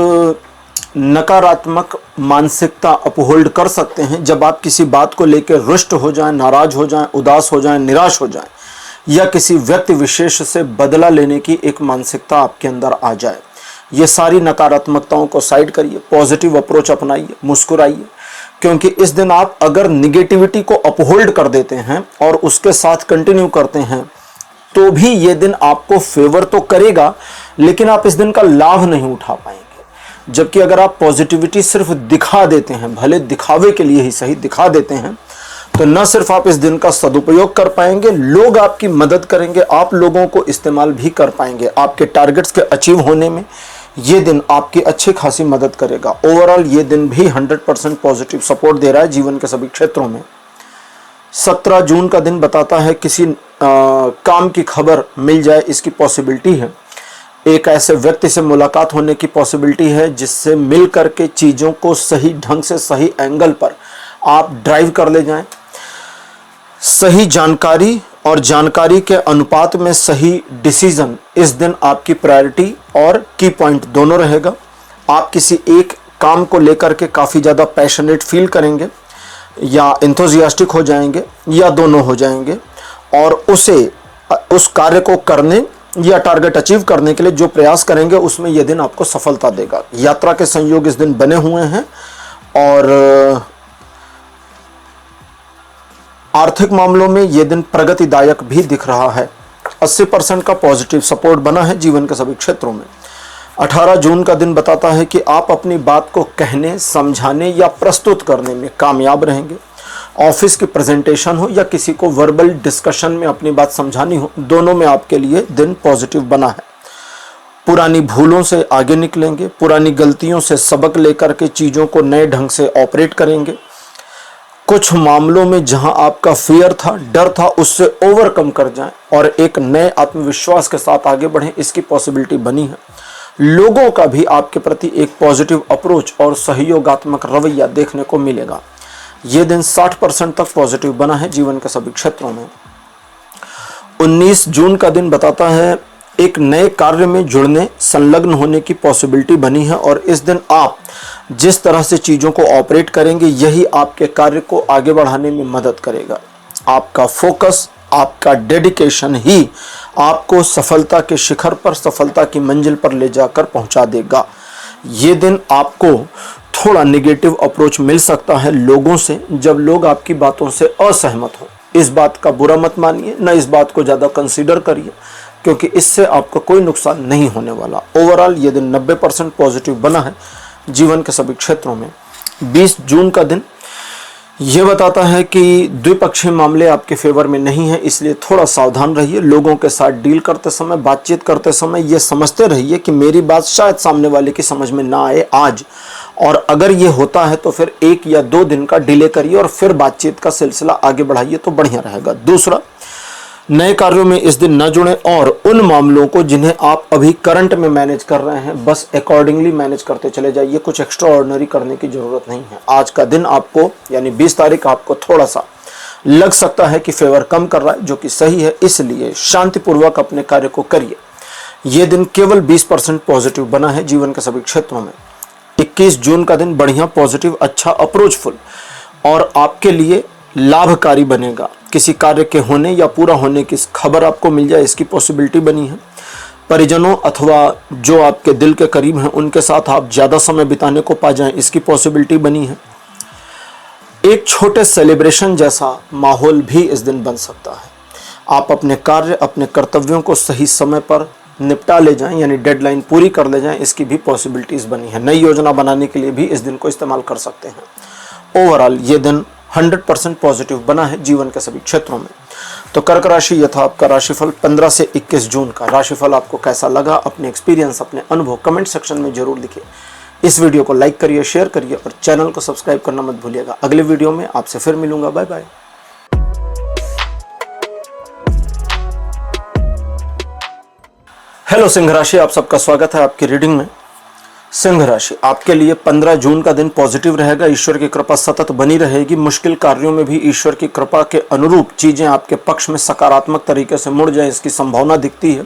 नकारात्मक मानसिकता अपहोल्ड कर सकते हैं जब आप किसी बात को लेकर रुष्ट हो जाएं, नाराज हो जाएं, उदास हो जाएं, निराश हो जाएं या किसी व्यक्ति विशेष से बदला लेने की एक मानसिकता आपके अंदर आ जाए। ये सारी नकारात्मकताओं को साइड करिए, पॉजिटिव अप्रोच अपनाइए, मुस्कुराइए, क्योंकि इस दिन आप अगर निगेटिविटी को अपहोल्ड कर देते हैं और उसके साथ कंटिन्यू करते हैं तो भी ये दिन आपको फेवर तो करेगा, लेकिन आप इस दिन का लाभ नहीं उठा पाएंगे। जबकि अगर आप पॉजिटिविटी सिर्फ दिखा देते हैं, भले दिखावे के लिए ही सही दिखा देते हैं, तो न सिर्फ आप इस दिन का सदुपयोग कर पाएंगे, लोग आपकी मदद करेंगे, आप लोगों को इस्तेमाल भी कर पाएंगे। आपके टारगेट्स के अचीव होने में ये दिन आपकी अच्छी खासी मदद करेगा। ओवरऑल ये दिन भी 100% पॉजिटिव सपोर्ट दे रहा है जीवन के सभी क्षेत्रों में। 17 जून का दिन बताता है किसी काम की खबर मिल जाए, इसकी पॉसिबिलिटी है। एक ऐसे व्यक्ति से मुलाकात होने की पॉसिबिलिटी है जिससे मिल करके चीज़ों को सही ढंग से, सही एंगल पर आप ड्राइव कर ले जाएं। सही जानकारी और जानकारी के अनुपात में सही डिसीजन इस दिन आपकी प्रायोरिटी और की पॉइंट दोनों रहेगा। आप किसी एक काम को लेकर के काफ़ी ज़्यादा पैशनेट फील करेंगे या एंथुसियास्टिक हो जाएंगे या दोनों हो जाएंगे, और उस कार्य को करने या टारगेट अचीव करने के लिए जो प्रयास करेंगे उसमें यह दिन आपको सफलता देगा। यात्रा के संयोग इस दिन बने हुए हैं और आर्थिक मामलों में यह दिन प्रगतिदायक भी दिख रहा है। 80% का पॉजिटिव सपोर्ट बना है जीवन के सभी क्षेत्रों में। 18 जून का दिन बताता है कि आप अपनी बात को कहने, समझाने या प्रस्तुत करने में कामयाब रहेंगे। ऑफिस की प्रेजेंटेशन हो या किसी को वर्बल डिस्कशन में अपनी बात समझानी हो, दोनों में आपके लिए दिन पॉजिटिव बना है। पुरानी भूलों से आगे निकलेंगे, पुरानी गलतियों से सबक लेकर के चीज़ों को नए ढंग से ऑपरेट करेंगे। कुछ मामलों में जहां आपका फियर था, डर था, उससे ओवरकम कर जाएं और एक नए आत्मविश्वास के साथ आगे बढ़ें, इसकी पॉसिबिलिटी बनी है। लोगों का भी आपके प्रति एक पॉजिटिव अप्रोच और सहयोगात्मक रवैया देखने को मिलेगा। यह दिन 60% तक पॉजिटिव बना है जीवन के सभी क्षेत्रों में। 19 जून का दिन बताता है एक नए कार्य में जुड़ने, संलग्न होने की पॉसिबिलिटी बनी है और इस दिन आप जिस तरह से चीज़ों को ऑपरेट करेंगे यही आपके कार्य को आगे बढ़ाने में मदद करेगा। आपका फोकस, आपका डेडिकेशन ही आपको सफलता के शिखर पर, सफलता की मंजिल पर ले जाकर पहुंचा देगा। ये दिन आपको थोड़ा नेगेटिव अप्रोच मिल सकता है लोगों से, जब लोग आपकी बातों से असहमत हो। इस बात का बुरा मत मानिए, न इस बात को ज़्यादा कंसीडर करिए, क्योंकि इससे आपको कोई नुकसान नहीं होने वाला। ओवरऑल ये दिन 90% पॉजिटिव बना है जीवन के सभी क्षेत्रों में। 20 जून का दिन ये बताता है कि द्विपक्षीय मामले आपके फेवर में नहीं है, इसलिए थोड़ा सावधान रहिए। लोगों के साथ डील करते समय, बातचीत करते समय ये समझते रहिए कि मेरी बात शायद सामने वाले की समझ में ना आए आज, और अगर ये होता है तो फिर 1 या 2 दिन का डिले करिए और फिर बातचीत का सिलसिला आगे बढ़ाइए तो बढ़िया रहेगा। दूसरा, नए कार्यों में इस दिन न जुड़ें और उन मामलों को जिन्हें आप अभी करंट में मैनेज कर रहे हैं बस अकॉर्डिंगली मैनेज करते चले जाइए। कुछ एक्स्ट्रा ऑर्डिनरी करने की जरूरत नहीं है। आज का दिन आपको यानी 20 तारीख आपको थोड़ा सा लग सकता है कि फेवर कम कर रहा है, जो कि सही है, इसलिए शांतिपूर्वक अपने कार्य को करिए। यह दिन केवल 20% पॉजिटिव बना है जीवन के सभी क्षेत्रों में। 21 जून का दिन बढ़िया, पॉजिटिव, अच्छा, अप्रोचफुल और आपके लिए लाभकारी बनेगा। किसी कार्य के होने या पूरा होने की खबर आपको मिल जाए, इसकी पॉसिबिलिटी बनी है। परिजनों अथवा जो आपके दिल के करीब हैं उनके साथ आप ज़्यादा समय बिताने को पा जाएं, इसकी पॉसिबिलिटी बनी है। एक छोटे सेलिब्रेशन जैसा माहौल भी इस दिन बन सकता है। आप अपने कार्य, अपने कर्तव्यों को सही समय पर निपटा ले जाएं, यानी डेडलाइन पूरी कर ले जाएं, इसकी भी पॉसिबिलिटीज़ बनी है। नई योजना बनाने के लिए भी इस दिन को इस्तेमाल कर सकते हैं। ओवरऑल ये दिन 100% पॉजिटिव बना है जीवन के सभी क्षेत्रों में। तो कर्क राशि, यह था आपका राशिफल 15 से 21 जून का। राशिफल आपको कैसा लगा, अपने एक्सपीरियंस, अपने अनुभव कमेंट सेक्शन में जरूर लिखिए। इस वीडियो को लाइक करिए, शेयर करिए और चैनल को सब्सक्राइब करना मत भूलिएगा। अगले वीडियो में आपसे फिर मिलूंगा। Bye bye. हेलो सिंह राशि, आप सबका स्वागत है आपकी रीडिंग में। सिंह राशि, आपके लिए 15 जून का दिन पॉजिटिव रहेगा। ईश्वर की कृपा सतत बनी रहेगी। मुश्किल कार्यों में भी ईश्वर की कृपा के अनुरूप चीजें आपके पक्ष में सकारात्मक तरीके से मुड़ जाए, इसकी संभावना दिखती है।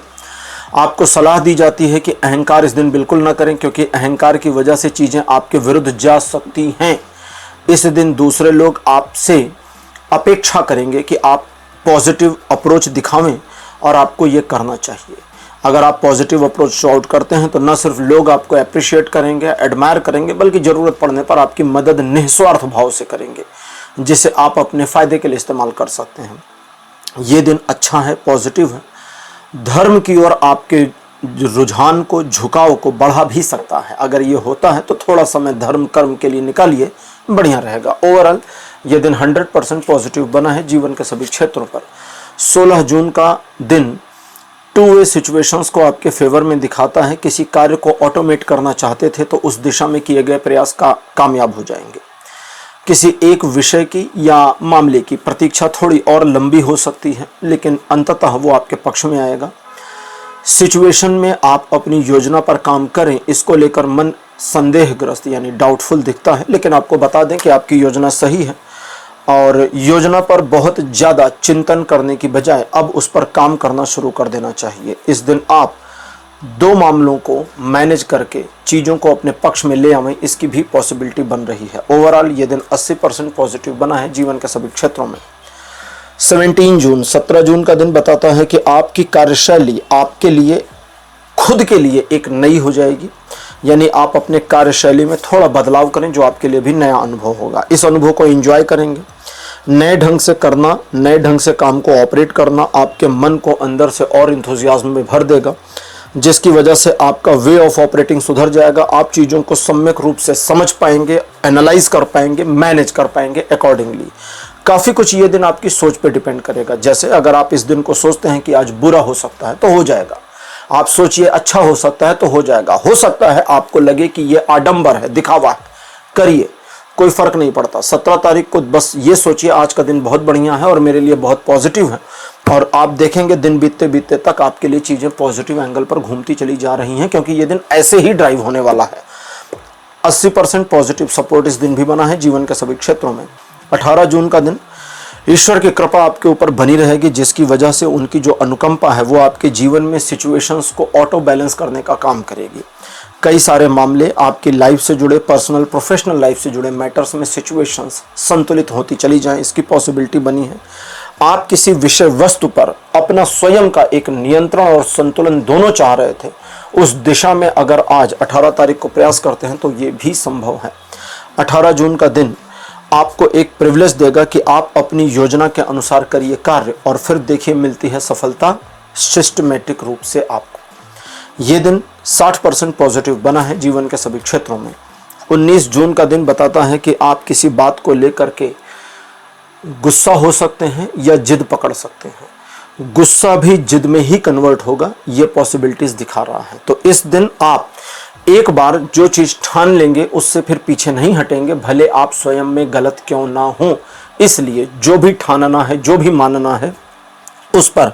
आपको सलाह दी जाती है कि अहंकार इस दिन बिल्कुल ना करें, क्योंकि अहंकार की वजह से चीजें आपके विरुद्ध जा सकती हैं। इस दिन दूसरे लोग आपसे अपेक्षा करेंगे कि आप पॉजिटिव अप्रोच दिखावें और आपको ये करना चाहिए। अगर आप पॉजिटिव अप्रोच शो आउट करते हैं तो न सिर्फ लोग आपको अप्रिशिएट करेंगे, एडमायर करेंगे, बल्कि ज़रूरत पड़ने पर आपकी मदद निस्वार्थ भाव से करेंगे, जिसे आप अपने फ़ायदे के लिए इस्तेमाल कर सकते हैं। ये दिन अच्छा है, पॉजिटिव है। धर्म की ओर आपके रुझान को, झुकाव को बढ़ा भी सकता है। अगर ये होता है तो थोड़ा समय धर्म कर्म के लिए निकालिए, बढ़िया रहेगा। ओवरऑल ये दिन 100% पॉजिटिव बना है जीवन के सभी क्षेत्रों पर। 16 जून का दिन 2 वे सिचुएशंस को आपके फेवर में दिखाता है। किसी कार्य को ऑटोमेट करना चाहते थे तो उस दिशा में किए गए प्रयास कामयाब हो जाएंगे। किसी एक विषय की या मामले की प्रतीक्षा थोड़ी और लंबी हो सकती है, लेकिन अंततः वो आपके पक्ष में आएगा। सिचुएशन में आप अपनी योजना पर काम करें, इसको लेकर मन संदेहग्रस्त यानी डाउटफुल दिखता है, लेकिन आपको बता दें कि आपकी योजना सही है और योजना पर बहुत ज़्यादा चिंतन करने की बजाय अब उस पर काम करना शुरू कर देना चाहिए। इस दिन आप दो मामलों को मैनेज करके चीज़ों को अपने पक्ष में ले आवें, इसकी भी पॉसिबिलिटी बन रही है। ओवरऑल ये दिन 80% पॉजिटिव बना है जीवन के सभी क्षेत्रों में। 17 जून का दिन बताता है कि आपकी कार्यशैली आपके लिए, खुद के लिए एक नई हो जाएगी, यानी आप अपने कार्यशैली में थोड़ा बदलाव करें जो आपके लिए भी नया अनुभव होगा। इस अनुभव को एंजॉय करेंगे। नए ढंग से करना, नए ढंग से काम को ऑपरेट करना आपके मन को अंदर से और इंथुजियाज्म में भर देगा, जिसकी वजह से आपका वे ऑफ ऑपरेटिंग सुधर जाएगा। आप चीज़ों को सम्यक रूप से समझ पाएंगे, एनालाइज कर पाएंगे, मैनेज कर पाएंगे अकॉर्डिंगली। काफ़ी कुछ ये दिन आपकी सोच पे डिपेंड करेगा। जैसे अगर आप इस दिन को सोचते हैं कि आज बुरा हो सकता है तो हो जाएगा, आप सोचिए अच्छा हो सकता है तो हो जाएगा। हो सकता है आपको लगे कि ये आडंबर है, दिखावा है, करिए, कोई फर्क नहीं पड़ता। 17 तारीख को बस ये सोचिए आज का दिन बहुत बढ़िया है और मेरे लिए बहुत पॉजिटिव है, और आप देखेंगे दिन बीतते बीतते तक आपके लिए चीज़ें पॉजिटिव एंगल पर घूमती चली जा रही हैं, क्योंकि ये दिन ऐसे ही ड्राइव होने वाला है। 80% पॉजिटिव सपोर्ट इस दिन भी बना है जीवन के सभी क्षेत्रों में। 18 जून का दिन ईश्वर की कृपा आपके ऊपर बनी रहेगी, जिसकी वजह से उनकी जो अनुकंपा है वो आपके जीवन में सिचुएशंस को ऑटो बैलेंस करने का काम करेगी। कई सारे मामले आपकी लाइफ से जुड़े, पर्सनल प्रोफेशनल लाइफ से जुड़े मैटर्स में सिचुएशंस संतुलित होती चली जाएं, इसकी पॉसिबिलिटी बनी है। आप किसी विषय वस्तु पर अपना स्वयं का एक नियंत्रण और संतुलन दोनों चाह रहे थे, उस दिशा में अगर आज 18 तारीख को प्रयास करते हैं तो ये भी संभव है। 18 जून का दिन आपको एक प्रिविलेज देगा कि आप अपनी योजना के अनुसार करिए कार्य, और फिर देखिए मिलती है सफलता सिस्टमेटिक रूप से आपको। ये दिन 60% पॉजिटिव बना है जीवन के सभी क्षेत्रों में। 19 जून का दिन बताता है कि आप किसी बात को लेकर के गुस्सा हो सकते हैं या जिद पकड़ सकते हैं। गुस्सा भी जिद में ही कन्वर्ट होगा, ये पॉसिबिलिटीज दिखा रहा है। तो इस दिन आप एक बार जो चीज़ ठान लेंगे उससे फिर पीछे नहीं हटेंगे, भले आप स्वयं में गलत क्यों ना हो। इसलिए जो भी ठानना है, जो भी मानना है, उस पर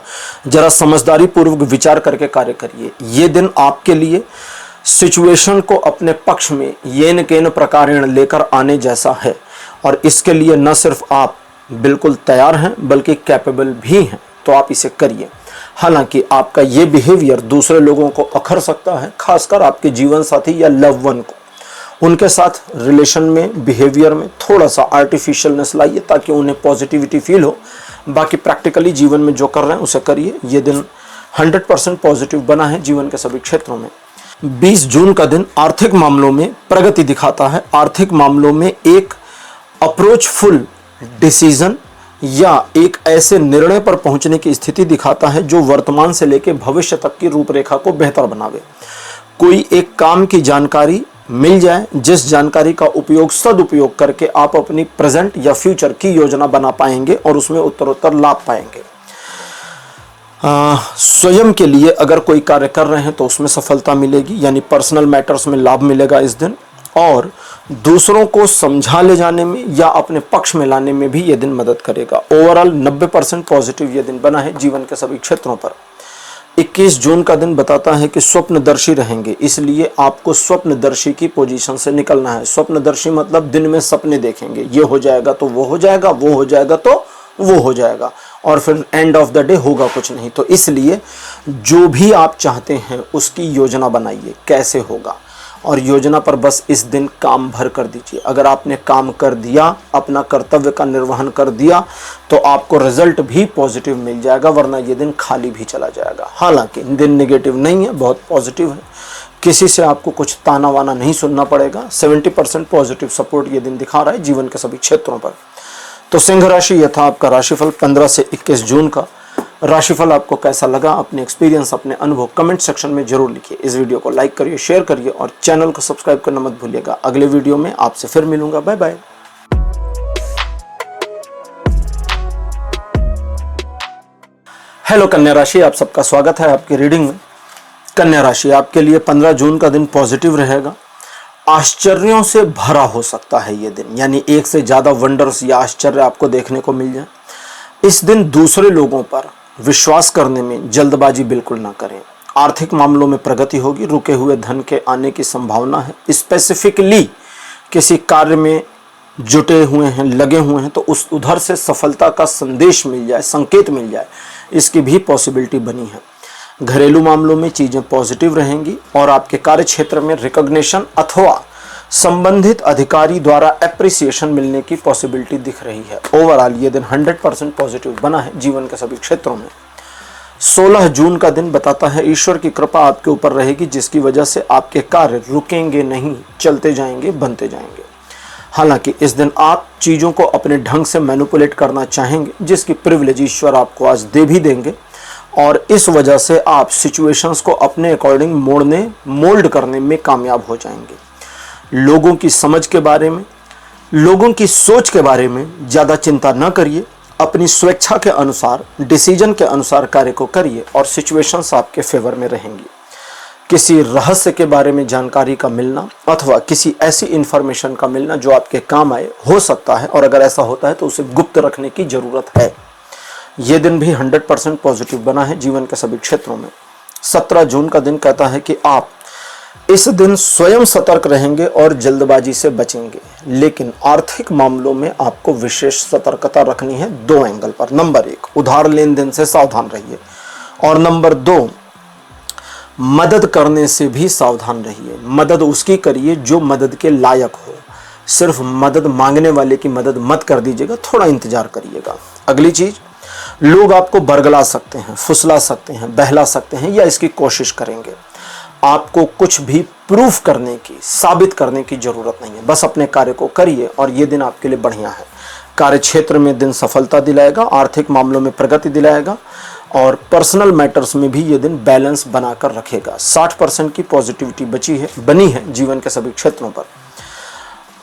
जरा समझदारी पूर्वक विचार करके कार्य करिए। ये दिन आपके लिए सिचुएशन को अपने पक्ष में येन केन प्रकारेण लेकर आने जैसा है, और इसके लिए न सिर्फ आप बिल्कुल तैयार हैं बल्कि कैपेबल भी हैं, तो आप इसे करिए। हालांकि आपका ये बिहेवियर दूसरे लोगों को अखर सकता है, खासकर आपके जीवन साथी या लव वन को। उनके साथ रिलेशन में, बिहेवियर में थोड़ा सा आर्टिफिशियलनेस लाइए ताकि उन्हें पॉजिटिविटी फील हो। बाकी प्रैक्टिकली जीवन में जो कर रहे हैं उसे करिए। ये दिन 100% पॉजिटिव बना है जीवन के सभी क्षेत्रों में। 20 जून का दिन आर्थिक मामलों में प्रगति दिखाता है। आर्थिक मामलों में एक अप्रोचफुल डिसीजन या एक ऐसे निर्णय पर पहुंचने की स्थिति दिखाता है जो वर्तमान से लेकर भविष्य तक की रूपरेखा को बेहतर बनावे। कोई एक काम की जानकारी मिल जाए जिस जानकारी का उपयोग, सदुपयोग करके आप अपनी प्रेजेंट या फ्यूचर की योजना बना पाएंगे और उसमें उत्तरोत्तर लाभ पाएंगे। स्वयं के लिए अगर कोई कार्य कर रहे हैं तो उसमें सफलता मिलेगी, यानी पर्सनल मैटर्स में लाभ मिलेगा इस दिन, और दूसरों को समझा ले जाने में या अपने पक्ष में लाने में भी यह दिन मदद करेगा। ओवरऑल 90% पॉजिटिव यह दिन बना है जीवन के सभी क्षेत्रों पर। 21 जून का दिन बताता है कि स्वप्नदर्शी रहेंगे, इसलिए आपको स्वप्नदर्शी की पोजीशन से निकलना है। स्वप्नदर्शी मतलब दिन में सपने देखेंगे, ये हो जाएगा तो वो हो जाएगा, वो हो जाएगा तो वो हो जाएगा, और फिर एंड ऑफ द डे होगा कुछ नहीं। तो इसलिए जो भी आप चाहते हैं उसकी योजना बनाइए, कैसे होगा, और योजना पर बस इस दिन काम भर कर दीजिए। अगर आपने काम कर दिया, अपना कर्तव्य का निर्वहन कर दिया, तो आपको रिजल्ट भी पॉजिटिव मिल जाएगा, वरना ये दिन खाली भी चला जाएगा। हालांकि दिन नेगेटिव नहीं है, बहुत पॉजिटिव है। किसी से आपको कुछ ताना वाना नहीं सुनना पड़ेगा। 70% पॉजिटिव सपोर्ट ये दिन दिखा रहा है जीवन के सभी क्षेत्रों पर। तो सिंह राशि, यह था आपका राशिफल 15 से 21 जून का। राशिफल आपको कैसा लगा, अपने एक्सपीरियंस, अपने अनुभव कमेंट सेक्शन में जरूर लिखिए। इस वीडियो को लाइक करिए, शेयर करिए और चैनल को सब्सक्राइब करना मत भूलिएगा। अगले वीडियो में आपसे फिर मिलूंगा। Bye bye. हेलो कन्या राशि, आप सबका स्वागत है आपकी रीडिंग में। कन्या राशि, आपके लिए 15 जून का दिन पॉजिटिव रहेगा। आश्चर्यों से भरा हो सकता है ये दिन, यानी एक से ज्यादा वंडर्स या आश्चर्य आपको देखने को मिल जाए। इस दिन दूसरे लोगों पर विश्वास करने में जल्दबाजी बिल्कुल ना करें। आर्थिक मामलों में प्रगति होगी, रुके हुए धन के आने की संभावना है। स्पेसिफिकली किसी कार्य में जुटे हुए हैं, लगे हुए हैं, तो उस उधर से सफलता का संदेश मिल जाए, संकेत मिल जाए, इसकी भी पॉसिबिलिटी बनी है। घरेलू मामलों में चीजें पॉजिटिव रहेंगी और आपके कार्य क्षेत्र में रिकॉग्निशन अथवा संबंधित अधिकारी द्वारा एप्रिसिएशन मिलने की पॉसिबिलिटी दिख रही है। ओवरऑल ये दिन 100% पॉजिटिव बना है जीवन के सभी क्षेत्रों में। 16 जून का दिन बताता है ईश्वर की कृपा आपके ऊपर रहेगी, जिसकी वजह से आपके कार्य रुकेंगे नहीं, चलते जाएंगे, बनते जाएंगे। हालांकि इस दिन आप चीज़ों को अपने ढंग से मैनिपुलेट करना चाहेंगे, जिसकी प्रिविलेज ईश्वर आपको आज दे भी देंगे और इस वजह से आप सिचुएशंस को अपने अकॉर्डिंग मोल्ड करने में कामयाब हो जाएंगे। लोगों की समझ के बारे में, लोगों की सोच के बारे में ज़्यादा चिंता न करिए। अपनी स्वेच्छा के अनुसार, डिसीजन के अनुसार कार्य को करिए और सिचुएशंस आपके फेवर में रहेंगी। किसी रहस्य के बारे में जानकारी का मिलना अथवा किसी ऐसी इंफॉर्मेशन का मिलना जो आपके काम आए हो सकता है, और अगर ऐसा होता है तो उसे गुप्त रखने की जरूरत है। यह दिन भी 100% पॉजिटिव बना है जीवन के सभी क्षेत्रों में। 17 जून का दिन कहता है कि आप इस दिन स्वयं सतर्क रहेंगे और जल्दबाजी से बचेंगे, लेकिन आर्थिक मामलों में आपको विशेष सतर्कता रखनी है 2 एंगल पर। नंबर 1, उधार लेन देन से सावधान रहिए, और नंबर 2, मदद करने से भी सावधान रहिए। मदद उसकी करिए जो मदद के लायक हो। सिर्फ मदद मांगने वाले की मदद मत कर दीजिएगा, थोड़ा इंतजार करिएगा। अगली चीज, लोग आपको बरगला सकते हैं, फुसला सकते हैं, बहला सकते हैं या इसकी कोशिश करेंगे। आपको कुछ भी प्रूफ करने की, साबित करने की जरूरत नहीं है, बस अपने कार्य को करिए और ये दिन आपके लिए बढ़िया है। कार्य क्षेत्र में दिन सफलता दिलाएगा, आर्थिक मामलों में प्रगति दिलाएगा और पर्सनल मैटर्स में भी ये दिन बैलेंस बनाकर रखेगा। 60% की पॉजिटिविटी बनी है जीवन के सभी क्षेत्रों पर।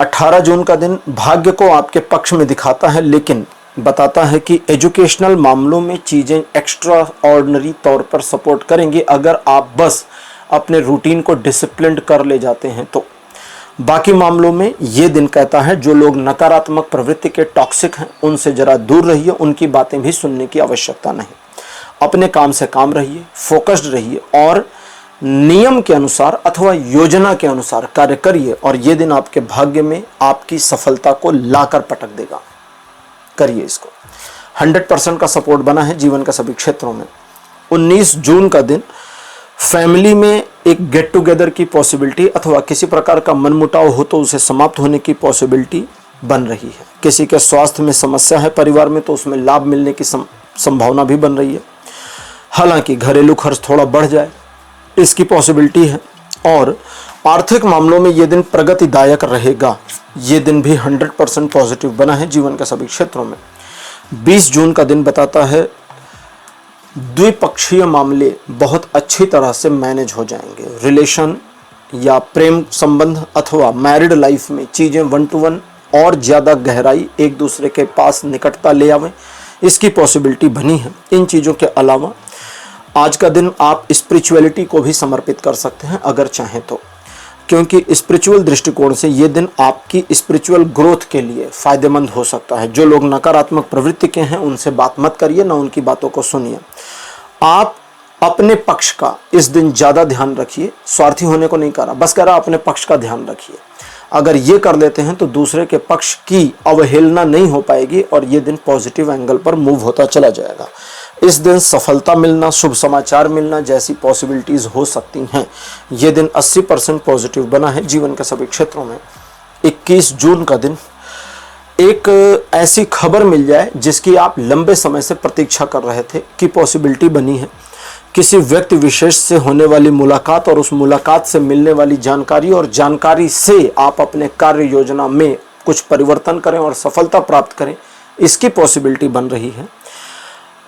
18 जून का दिन भाग्य को आपके पक्ष में दिखाता है, लेकिन बताता है कि एजुकेशनल मामलों में चीजें एक्स्ट्रा ऑर्डिनरी तौर पर सपोर्ट करेंगी अगर आप बस अपने रूटीन को डिसिप्लिन्ड कर ले जाते हैं तो। बाकी मामलों में ये दिन कहता है जो लोग नकारात्मक प्रवृत्ति के टॉक्सिक हैं उनसे जरा दूर रहिए, उनकी बातें भी सुनने की आवश्यकता नहीं। अपने काम से काम रहिए, फोकस्ड रहिए और नियम के अनुसार अथवा योजना के अनुसार कार्य करिए और ये दिन आपके भाग्य में आपकी सफलता को लाकर पटक देगा। करिए इसको। 100% का सपोर्ट बना है जीवन के सभी क्षेत्रों में। 19 जून का दिन फैमिली में एक गेट टुगेदर की पॉसिबिलिटी अथवा किसी प्रकार का मनमुटाव हो तो उसे समाप्त होने की पॉसिबिलिटी बन रही है। किसी के स्वास्थ्य में समस्या है परिवार में तो उसमें लाभ मिलने की संभावना भी बन रही है। हालांकि घरेलू खर्च थोड़ा बढ़ जाए इसकी पॉसिबिलिटी है और आर्थिक मामलों में यह दिन प्रगतिदायक रहेगा। ये दिन भी 100% पॉजिटिव बना है जीवन के सभी क्षेत्रों में। 20 जून का दिन बताता है द्विपक्षीय मामले बहुत अच्छी तरह से मैनेज हो जाएंगे। रिलेशन या प्रेम संबंध अथवा मैरिड लाइफ में चीज़ें 1 to 1 और ज़्यादा गहराई, एक दूसरे के पास निकटता ले आवें, इसकी पॉसिबिलिटी बनी है। इन चीज़ों के अलावा आज का दिन आप स्पिरिचुअलिटी को भी समर्पित कर सकते हैं अगर चाहें तो, क्योंकि स्पिरिचुअल दृष्टिकोण से ये दिन आपकी स्पिरिचुअल ग्रोथ के लिए फ़ायदेमंद हो सकता है। जो लोग नकारात्मक प्रवृत्ति के हैं उनसे बात मत करिए, ना उनकी बातों को सुनिए। आप अपने पक्ष का इस दिन ज़्यादा ध्यान रखिए। स्वार्थी होने को नहीं कह रहा, बस कह रहा अपने पक्ष का ध्यान रखिए। अगर ये कर लेते हैं तो दूसरे के पक्ष की अवहेलना नहीं हो पाएगी और ये दिन पॉजिटिव एंगल पर मूव होता चला जाएगा। इस दिन सफलता मिलना, शुभ समाचार मिलना जैसी पॉसिबिलिटीज़ हो सकती हैं। ये दिन 80% पॉजिटिव बना है जीवन के सभी क्षेत्रों में। 21 जून का दिन एक ऐसी खबर मिल जाए जिसकी आप लंबे समय से प्रतीक्षा कर रहे थे की पॉसिबिलिटी बनी है। किसी व्यक्ति विशेष से होने वाली मुलाकात और उस मुलाकात से मिलने वाली जानकारी और जानकारी से आप अपने कार्य योजना में कुछ परिवर्तन करें और सफलता प्राप्त करें, इसकी पॉसिबिलिटी बन रही है।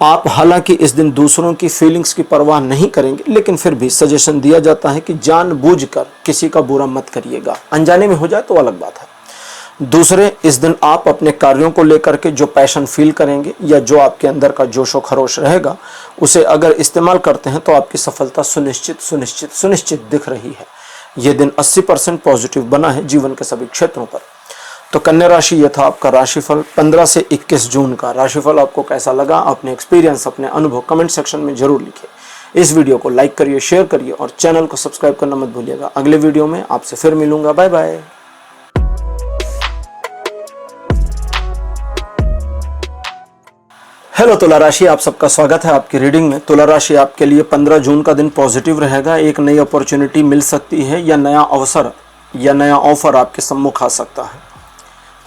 आप हालांकि इस दिन दूसरों की फीलिंग्स की परवाह नहीं करेंगे, लेकिन फिर भी सजेशन दिया जाता है कि जानबूझकर किसी का बुरा मत करिएगा। अनजाने में हो जाए तो अलग बात है। दूसरे, इस दिन आप अपने कार्यों को लेकर के जो पैशन फील करेंगे या जो आपके अंदर का जोशो खरोश रहेगा उसे अगर इस्तेमाल करते हैं तो आपकी सफलता सुनिश्चित दिख रही है। यह दिन 80% पॉजिटिव बना है जीवन के सभी क्षेत्रों पर। तो कन्या राशि, यह था आपका राशिफल 15 से 21 जून का। राशिफल आपको कैसा लगा, अपने एक्सपीरियंस, अपने अनुभव कमेंट सेक्शन में जरूर लिखिए। इस वीडियो को लाइक करिए, शेयर करिए और चैनल को सब्सक्राइब करना मत भूलिएगा। अगले वीडियो में आपसे फिर मिलूंगा। Bye bye. हेलो तुला राशि, आप सबका स्वागत है आपकी रीडिंग में। तुला राशि आपके लिए 15 जून का दिन पॉजिटिव रहेगा। एक नई अपॉर्चुनिटी मिल सकती है या नया अवसर या नया ऑफर आपके सम्मुख आ सकता है।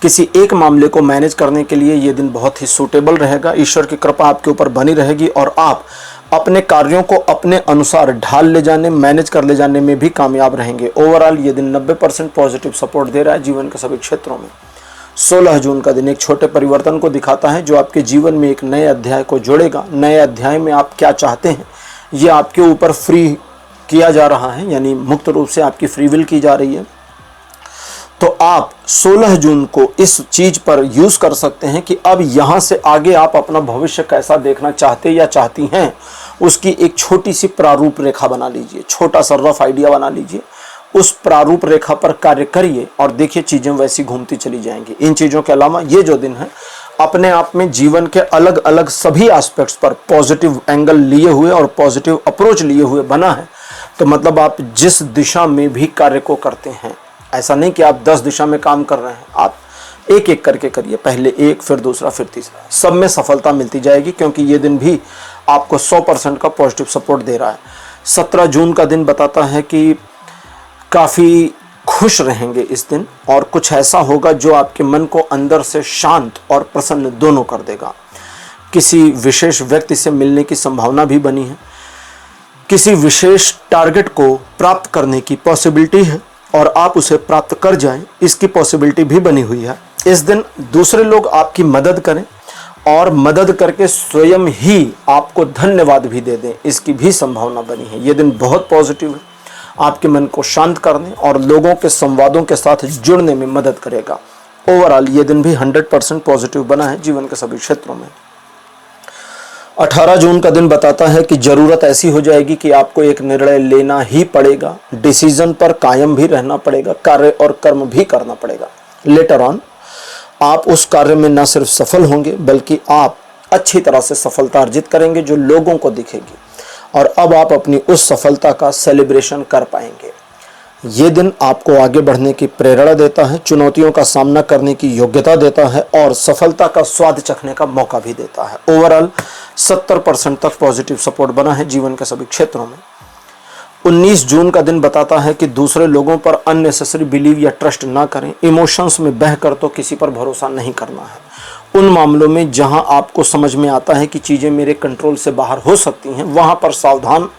किसी एक मामले को मैनेज करने के लिए ये दिन बहुत ही सूटेबल रहेगा। ईश्वर की कृपा आपके ऊपर बनी रहेगी और आप अपने कार्यों को अपने अनुसार ढाल ले जाने, मैनेज कर ले जाने में भी कामयाब रहेंगे। ओवरऑल ये दिन 90% पॉजिटिव सपोर्ट दे रहा है जीवन के सभी क्षेत्रों में। 16 जून का दिन एक छोटे परिवर्तन को दिखाता है जो आपके जीवन में एक नए अध्याय को जोड़ेगा। नए अध्याय में आप क्या चाहते हैं ये आपके ऊपर फ्री किया जा रहा है, यानी मुक्त रूप से आपकी फ्री विल की जा रही है। तो आप 16 जून को इस चीज पर यूज कर सकते हैं कि अब यहां से आगे आप अपना भविष्य कैसा देखना चाहते या चाहती हैं, उसकी एक छोटी सी प्रारूप रेखा बना लीजिए, छोटा सा रफ आइडिया बना लीजिए। उस प्रारूप रेखा पर कार्य करिए और देखिए चीजें वैसी घूमती चली जाएंगी। इन चीजों के अलावा ये जो दिन है अपने आप में जीवन के अलग अलग सभी एस्पेक्ट्स पर पॉजिटिव एंगल लिए हुए और पॉजिटिव अप्रोच लिए हुए बना है। तो मतलब आप जिस दिशा में भी कार्य को करते हैं, ऐसा नहीं कि आप 10 दिशा में काम कर रहे हैं, आप एक एक करके करिए, पहले एक फिर दूसरा फिर तीसरा, सब में सफलता मिलती जाएगी क्योंकि ये दिन भी आपको 100% का पॉजिटिव सपोर्ट दे रहा है। 17 जून का दिन बताता है कि काफ़ी खुश रहेंगे इस दिन और कुछ ऐसा होगा जो आपके मन को अंदर से शांत और प्रसन्न दोनों कर देगा। किसी विशेष व्यक्ति से मिलने की संभावना भी बनी है। किसी विशेष टारगेट को प्राप्त करने की पॉसिबिलिटी है और आप उसे प्राप्त कर जाएं, इसकी पॉसिबिलिटी भी बनी हुई है। इस दिन दूसरे लोग आपकी मदद करें और मदद करके स्वयं ही आपको धन्यवाद भी दे दें, इसकी भी संभावना बनी है। ये दिन बहुत पॉजिटिव है, आपके मन को शांत करने और लोगों के संवादों के साथ जुड़ने में मदद करेगा। ओवरऑल ये दिन भी 100% पॉजिटिव बना है जीवन के सभी क्षेत्रों में। 18 जून का दिन बताता है कि जरूरत ऐसी हो जाएगी कि आपको एक निर्णय लेना ही पड़ेगा, डिसीजन पर कायम भी रहना पड़ेगा, कार्य और कर्म भी करना पड़ेगा। लेटर ऑन आप उस कार्य में न सिर्फ सफल होंगे बल्कि आप अच्छी तरह से सफलता अर्जित करेंगे जो लोगों को दिखेगी और अब आप अपनी उस सफलता का सेलिब्रेशन कर पाएंगे। ये दिन आपको आगे बढ़ने की प्रेरणा देता है, चुनौतियों का सामना करने की योग्यता देता है और सफलता का स्वाद चखने का मौका भी देता है। ओवरऑल 70% तक पॉजिटिव सपोर्ट बना है जीवन के सभी क्षेत्रों में। 19 जून का दिन बताता है कि दूसरे लोगों पर अननेसेसरी बिलीव या ट्रस्ट ना करें। इमोशंस में बहकर तो किसी पर भरोसा नहीं करना है। उन मामलों में जहां आपको समझ में आता है कि चीज़ें मेरे कंट्रोल से बाहर हो सकती हैं, वहां पर सावधान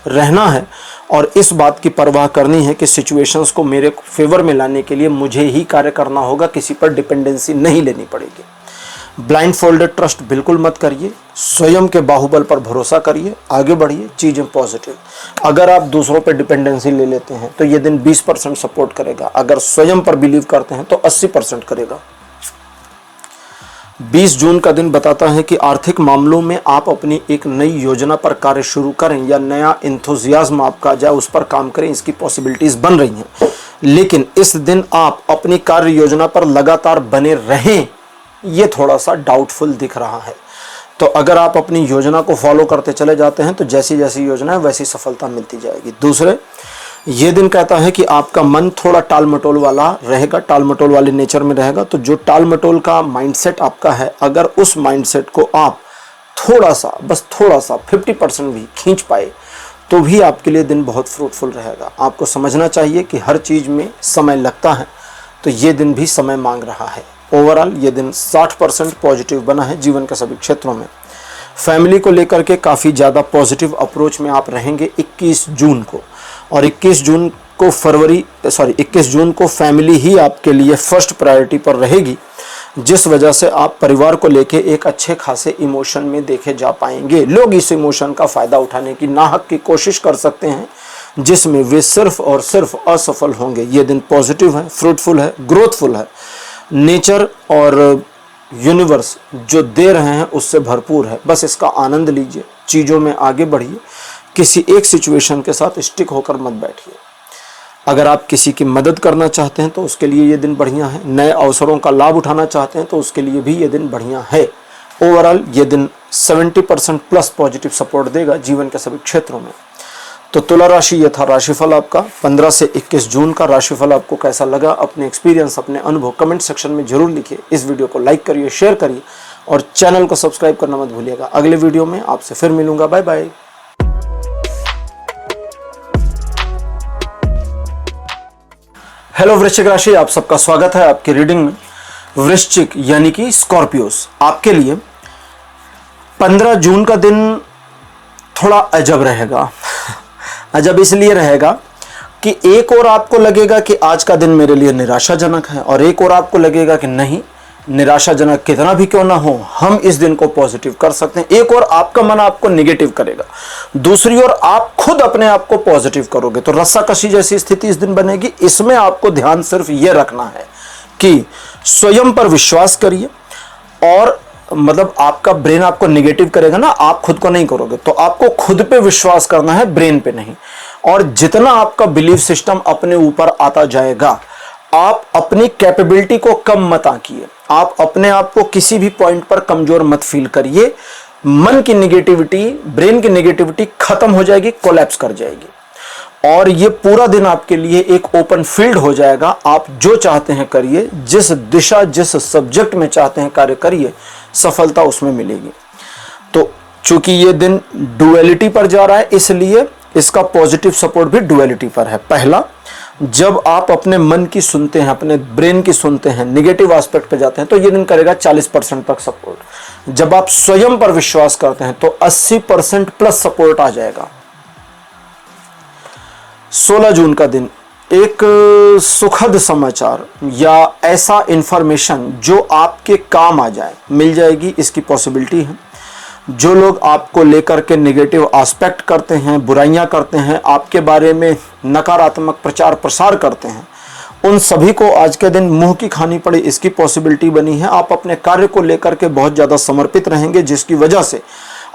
रहना है और इस बात की परवाह करनी है कि सिचुएशंस को मेरे फेवर में लाने के लिए मुझे ही कार्य करना होगा, किसी पर डिपेंडेंसी नहीं लेनी पड़ेगी। ब्लाइंड फोल्डेड ट्रस्ट बिल्कुल मत करिए, स्वयं के बाहुबल पर भरोसा करिए, आगे बढ़िए, चीज़ें पॉजिटिव। अगर आप दूसरों पर डिपेंडेंसी ले लेते हैं तो ये दिन 20% सपोर्ट करेगा, अगर स्वयं पर बिलीव करते हैं तो 80% करेगा। 20 जून का दिन बताता है कि आर्थिक मामलों में आप अपनी एक नई योजना पर कार्य शुरू करें या नया इंथुजियाज्म आपका जाए उस पर काम करें, इसकी पॉसिबिलिटीज बन रही हैं। लेकिन इस दिन आप अपनी कार्य योजना पर लगातार बने रहें, ये थोड़ा सा डाउटफुल दिख रहा है। तो अगर आप अपनी योजना को फॉलो करते चले जाते हैं तो जैसी जैसी योजना है वैसी सफलता मिलती जाएगी। दूसरे, ये दिन कहता है कि आपका मन थोड़ा टाल मटोल वाला रहेगा, टाल मटोल वाले नेचर में रहेगा। तो जो टाल मटोल का माइंडसेट आपका है, अगर उस माइंडसेट को आप थोड़ा सा, बस थोड़ा सा 50% भी खींच पाए तो भी आपके लिए दिन बहुत फ्रूटफुल रहेगा। आपको समझना चाहिए कि हर चीज़ में समय लगता है, तो ये दिन भी समय मांग रहा है। ओवरऑल ये दिन 60% पॉजिटिव बना है जीवन के सभी क्षेत्रों में। फैमिली को लेकर के काफ़ी ज़्यादा पॉजिटिव अप्रोच में आप रहेंगे 21 जून को, और 21 जून को फैमिली ही आपके लिए फर्स्ट प्रायोरिटी पर रहेगी, जिस वजह से आप परिवार को लेके एक अच्छे खासे इमोशन में देखे जा पाएंगे। लोग इस इमोशन का फ़ायदा उठाने की नाहक की कोशिश कर सकते हैं, जिसमें वे सिर्फ और सिर्फ असफल होंगे। ये दिन पॉजिटिव है, फ्रूटफुल है, ग्रोथफुल है। नेचर और यूनिवर्स जो दे रहे हैं उससे भरपूर है, बस इसका आनंद लीजिए, चीज़ों में आगे बढ़िए, किसी एक सिचुएशन के साथ स्टिक होकर मत बैठिए। अगर आप किसी की मदद करना चाहते हैं तो उसके लिए ये दिन बढ़िया है। नए अवसरों का लाभ उठाना चाहते हैं तो उसके लिए भी ये दिन बढ़िया है। ओवरऑल ये दिन 70% प्लस पॉजिटिव सपोर्ट देगा जीवन के सभी क्षेत्रों में। तो तुला राशि, ये था राशिफल आपका 15 से 21 जून का। राशिफल आपको कैसा लगा, अपने एक्सपीरियंस, अपने अनुभव कमेंट सेक्शन में जरूर लिखिए। इस वीडियो को लाइक करिए, शेयर करिए और चैनल को सब्सक्राइब करना मत भूलिएगा। अगले वीडियो में आपसे फिर मिलूंगा। Bye bye. हेलो वृश्चिक राशि, आप सबका स्वागत है आपकी रीडिंग में। वृश्चिक यानी कि स्कॉर्पियोस, आपके लिए 15 जून का दिन थोड़ा अजब रहेगा। अजब इसलिए रहेगा कि एक और आपको लगेगा कि आज का दिन मेरे लिए निराशाजनक है, और एक और आपको लगेगा कि नहीं, निराशाजनक कितना भी क्यों ना हो, हम इस दिन को पॉजिटिव कर सकते हैं। एक और आपका मन आपको नेगेटिव करेगा, दूसरी ओर आप खुद अपने आप को पॉजिटिव करोगे, तो रस्साकशी जैसी स्थिति इस दिन बनेगी। इसमें आपको ध्यान सिर्फ यह रखना है कि स्वयं पर विश्वास करिए, और मतलब आपका ब्रेन आपको नेगेटिव करेगा ना, आप खुद को नहीं करोगे, तो आपको खुद पे विश्वास करना है, ब्रेन पे नहीं। और जितना आपका बिलीफ सिस्टम अपने ऊपर आता जाएगा, आप अपनी कैपेबिलिटी को कम मत आंकिए, आप अपने आप को किसी भी पॉइंट पर कमजोर मत फील करिए। मन की नेगेटिविटी, ब्रेन की नेगेटिविटी खत्म हो जाएगी, कोलैप्स कर जाएगी, और ये पूरा दिन आपके लिए एक ओपन फील्ड हो जाएगा। आप जो चाहते हैं करिए, जिस दिशा जिस सब्जेक्ट में चाहते हैं कार्य करिए, सफलता उसमें मिलेगी। तो चूंकि ये दिन डुअलिटी पर जा रहा है, इसलिए इसका पॉजिटिव सपोर्ट भी डुअलिटी पर है। पहला, जब आप अपने मन की सुनते हैं, अपने ब्रेन की सुनते हैं, नेगेटिव एस्पेक्ट पे जाते हैं, तो ये दिन करेगा 40% तक सपोर्ट। जब आप स्वयं पर विश्वास करते हैं तो 80% प्लस सपोर्ट आ जाएगा। 16 जून का दिन एक सुखद समाचार या ऐसा इंफॉर्मेशन जो आपके काम आ जाए, मिल जाएगी, इसकी पॉसिबिलिटी है। जो लोग आपको लेकर के नेगेटिव एस्पेक्ट करते हैं, बुराइयां करते हैं, आपके बारे में नकारात्मक प्रचार प्रसार करते हैं, उन सभी को आज के दिन मुंह की खानी पड़े, इसकी पॉसिबिलिटी बनी है। आप अपने कार्य को लेकर के बहुत ज़्यादा समर्पित रहेंगे, जिसकी वजह से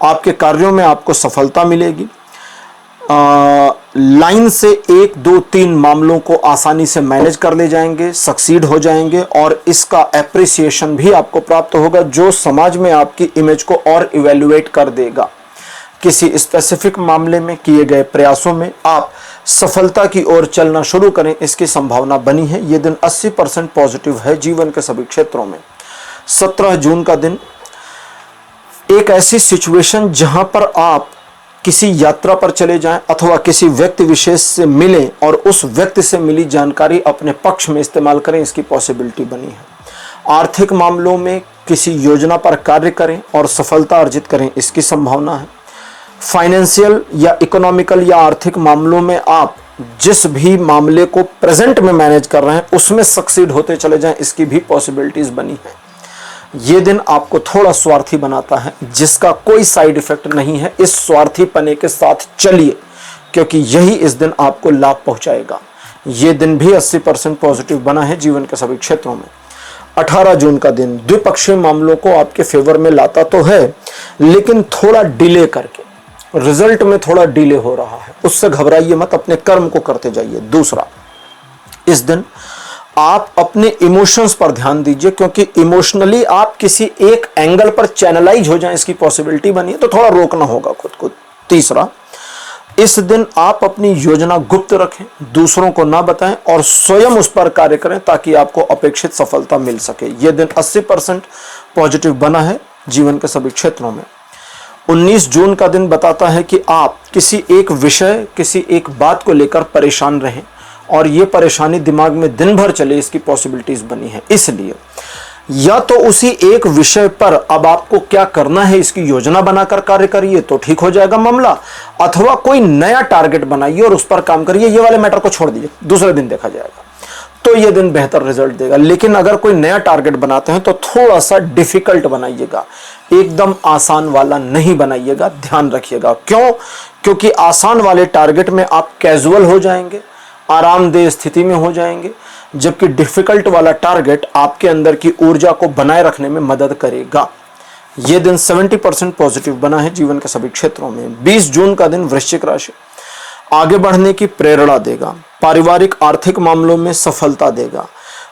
आपके कार्यों में आपको सफलता मिलेगी। लाइन से 1, 2, 3 मामलों को आसानी से मैनेज कर ले जाएंगे, सक्सीड हो जाएंगे, और इसका एप्रिसिएशन भी आपको प्राप्त होगा, जो समाज में आपकी इमेज को और इवेल्युएट कर देगा। किसी स्पेसिफिक मामले में किए गए प्रयासों में आप सफलता की ओर चलना शुरू करें, इसकी संभावना बनी है। यह दिन 80% पॉजिटिव है जीवन के सभी क्षेत्रों में। 17 जून का दिन एक ऐसी सिचुएशन जहां पर आप किसी यात्रा पर चले जाएं अथवा किसी व्यक्ति विशेष से मिलें और उस व्यक्ति से मिली जानकारी अपने पक्ष में इस्तेमाल करें, इसकी पॉसिबिलिटी बनी है। आर्थिक मामलों में किसी योजना पर कार्य करें और सफलता अर्जित करें, इसकी संभावना है। फाइनेंशियल या इकोनॉमिकल या आर्थिक मामलों में आप जिस भी मामले को प्रेजेंट में मैनेज कर रहे हैं उसमें सक्सीड होते चले जाएं, इसकी भी पॉसिबिलिटीज बनी है। ये दिन आपको थोड़ा स्वार्थी बनाता है, जिसका कोई साइड इफेक्ट नहीं है। इस स्वार्थी पने के साथ चलिए, क्योंकि यही इस दिन आपको लाभ पहुंचाएगा। ये दिन भी 80% पॉजिटिव बना है जीवन के सभी क्षेत्रों में। 18 जून का दिन द्विपक्षीय मामलों को आपके फेवर में लाता तो है, लेकिन थोड़ा डिले करके, रिजल्ट में थोड़ा डिले हो रहा है, उससे घबराइए मत, अपने कर्म को करते जाइए। दूसरा, इस दिन आप अपने इमोशंस पर ध्यान दीजिए, क्योंकि इमोशनली आप किसी एक एंगल पर चैनलाइज हो जाएं, इसकी पॉसिबिलिटी बनी है, तो थोड़ा रोकना होगा खुद को। तीसरा, इस दिन आप अपनी योजना गुप्त रखें, दूसरों को ना बताएं और स्वयं उस पर कार्य करें, ताकि आपको अपेक्षित सफलता मिल सके। यह दिन 80% पॉजिटिव बना है जीवन के सभी क्षेत्रों में। 19 जून का दिन बताता है कि आप किसी एक विषय, किसी एक बात को लेकर परेशान रहें, और ये परेशानी दिमाग में दिन भर चले, इसकी पॉसिबिलिटीज बनी है। इसलिए या तो उसी एक विषय पर अब आपको क्या करना है इसकी योजना बनाकर कार्य करिए तो ठीक हो जाएगा मामला, अथवा कोई नया टारगेट बनाइए और उस पर काम करिए। ये वाले मैटर को छोड़ दीजिए, दूसरे दिन देखा जाएगा, तो ये दिन बेहतर रिजल्ट देगा। लेकिन अगर कोई नया टारगेट बनाते हैं तो थोड़ा सा डिफिकल्ट बनाइएगा, एकदम आसान वाला नहीं बनाइएगा, ध्यान रखिएगा। क्यों? क्योंकि आसान वाले टारगेट में आप कैजुअल हो जाएंगे, आरामदेह स्थिति में हो जाएंगे, जबकि डिफिकल्ट वाला टारगेट आपके अंदर की ऊर्जा को बनाए रखने में मदद करेगा। यह दिन 70% पॉजिटिव बना है जीवन के सभी क्षेत्रों में। 20 जून का दिन वृश्चिक राशि आगे बढ़ने की प्रेरणा देगा, पारिवारिक आर्थिक मामलों में सफलता देगा।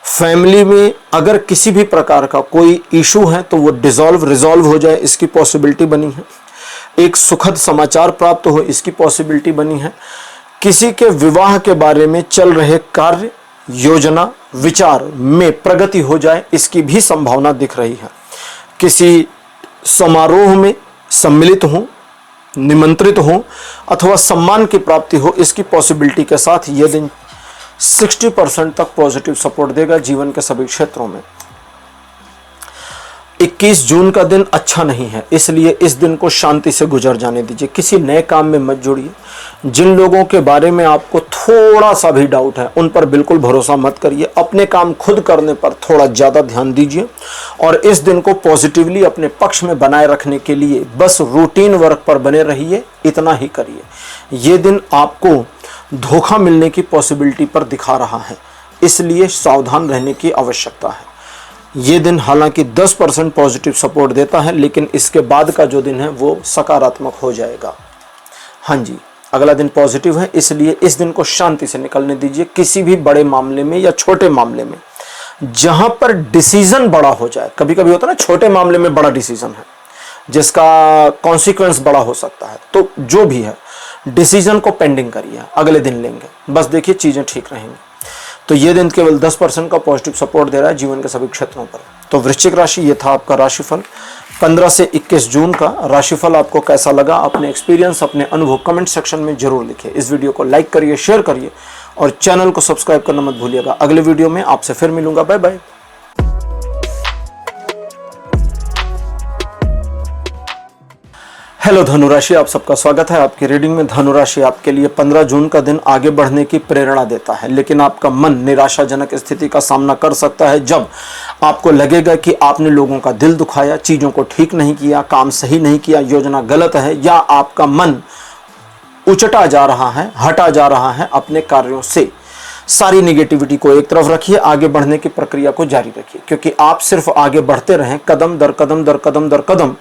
फैमिली में अगर किसी भी प्रकार का कोई इशू है तो वो रिजॉल्व हो जाए, इसकी पॉसिबिलिटी बनी है। एक सुखद समाचार प्राप्त हो, इसकी पॉसिबिलिटी बनी है। किसी के विवाह के बारे में चल रहे कार्य, योजना, विचार में प्रगति हो जाए, इसकी भी संभावना दिख रही है। किसी समारोह में सम्मिलित हों, निमंत्रित हों अथवा सम्मान की प्राप्ति हो, इसकी पॉसिबिलिटी के साथ यह दिन 60% तक पॉजिटिव सपोर्ट देगा जीवन के सभी क्षेत्रों में। 21 जून का दिन अच्छा नहीं है, इसलिए इस दिन को शांति से गुजर जाने दीजिए। किसी नए काम में मत जुड़िए। जिन लोगों के बारे में आपको थोड़ा सा भी डाउट है उन पर बिल्कुल भरोसा मत करिए। अपने काम खुद करने पर थोड़ा ज़्यादा ध्यान दीजिए और इस दिन को पॉजिटिवली अपने पक्ष में बनाए रखने के लिए बस रूटीन वर्क पर बने रहिए, इतना ही करिए। ये दिन आपको धोखा मिलने की पॉसिबिलिटी पर दिखा रहा है, इसलिए सावधान रहने की आवश्यकता है। ये दिन हालांकि 10% पॉजिटिव सपोर्ट देता है, लेकिन इसके बाद का जो दिन है वो सकारात्मक हो जाएगा। हाँ जी, अगला दिन पॉजिटिव है, इसलिए इस दिन को शांति से निकलने दीजिए। किसी भी बड़े मामले में या छोटे मामले में जहां पर डिसीजन बड़ा हो जाए, कभी कभी होता है ना छोटे मामले में बड़ा डिसीजन है जिसका कॉन्सिक्वेंस बड़ा हो सकता है, तो जो भी है डिसीजन को पेंडिंग करिए, अगले दिन लेंगे, बस देखिए चीजें ठीक रहेंगी। तो ये दिन केवल 10% का पॉजिटिव सपोर्ट दे रहा है जीवन के सभी क्षेत्रों पर। तो वृश्चिक राशि, ये था आपका राशिफल 15 से 21 जून का। राशिफल आपको कैसा लगा, अपने एक्सपीरियंस, अपने अनुभव कमेंट सेक्शन में जरूर लिखिए। इस वीडियो को लाइक करिए, शेयर करिए और चैनल को सब्सक्राइब करना मत भूलिएगा। अगले वीडियो में आपसे फिर मिलूंगा। Bye bye. हेलो धनुराशि, आप सबका स्वागत है आपकी रीडिंग में। धनुराशि, आपके लिए 15 जून का दिन आगे बढ़ने की प्रेरणा देता है, लेकिन आपका मन निराशाजनक स्थिति का सामना कर सकता है जब आपको लगेगा कि आपने लोगों का दिल दुखाया, चीज़ों को ठीक नहीं किया, काम सही नहीं किया, योजना गलत है, या आपका मन उचटा जा रहा है, हटा जा रहा है अपने कार्यों से। सारी निगेटिविटी को एक तरफ रखिए, आगे बढ़ने की प्रक्रिया को जारी रखिए, क्योंकि आप सिर्फ आगे बढ़ते रहें कदम दर कदम दर कदम दर कदम,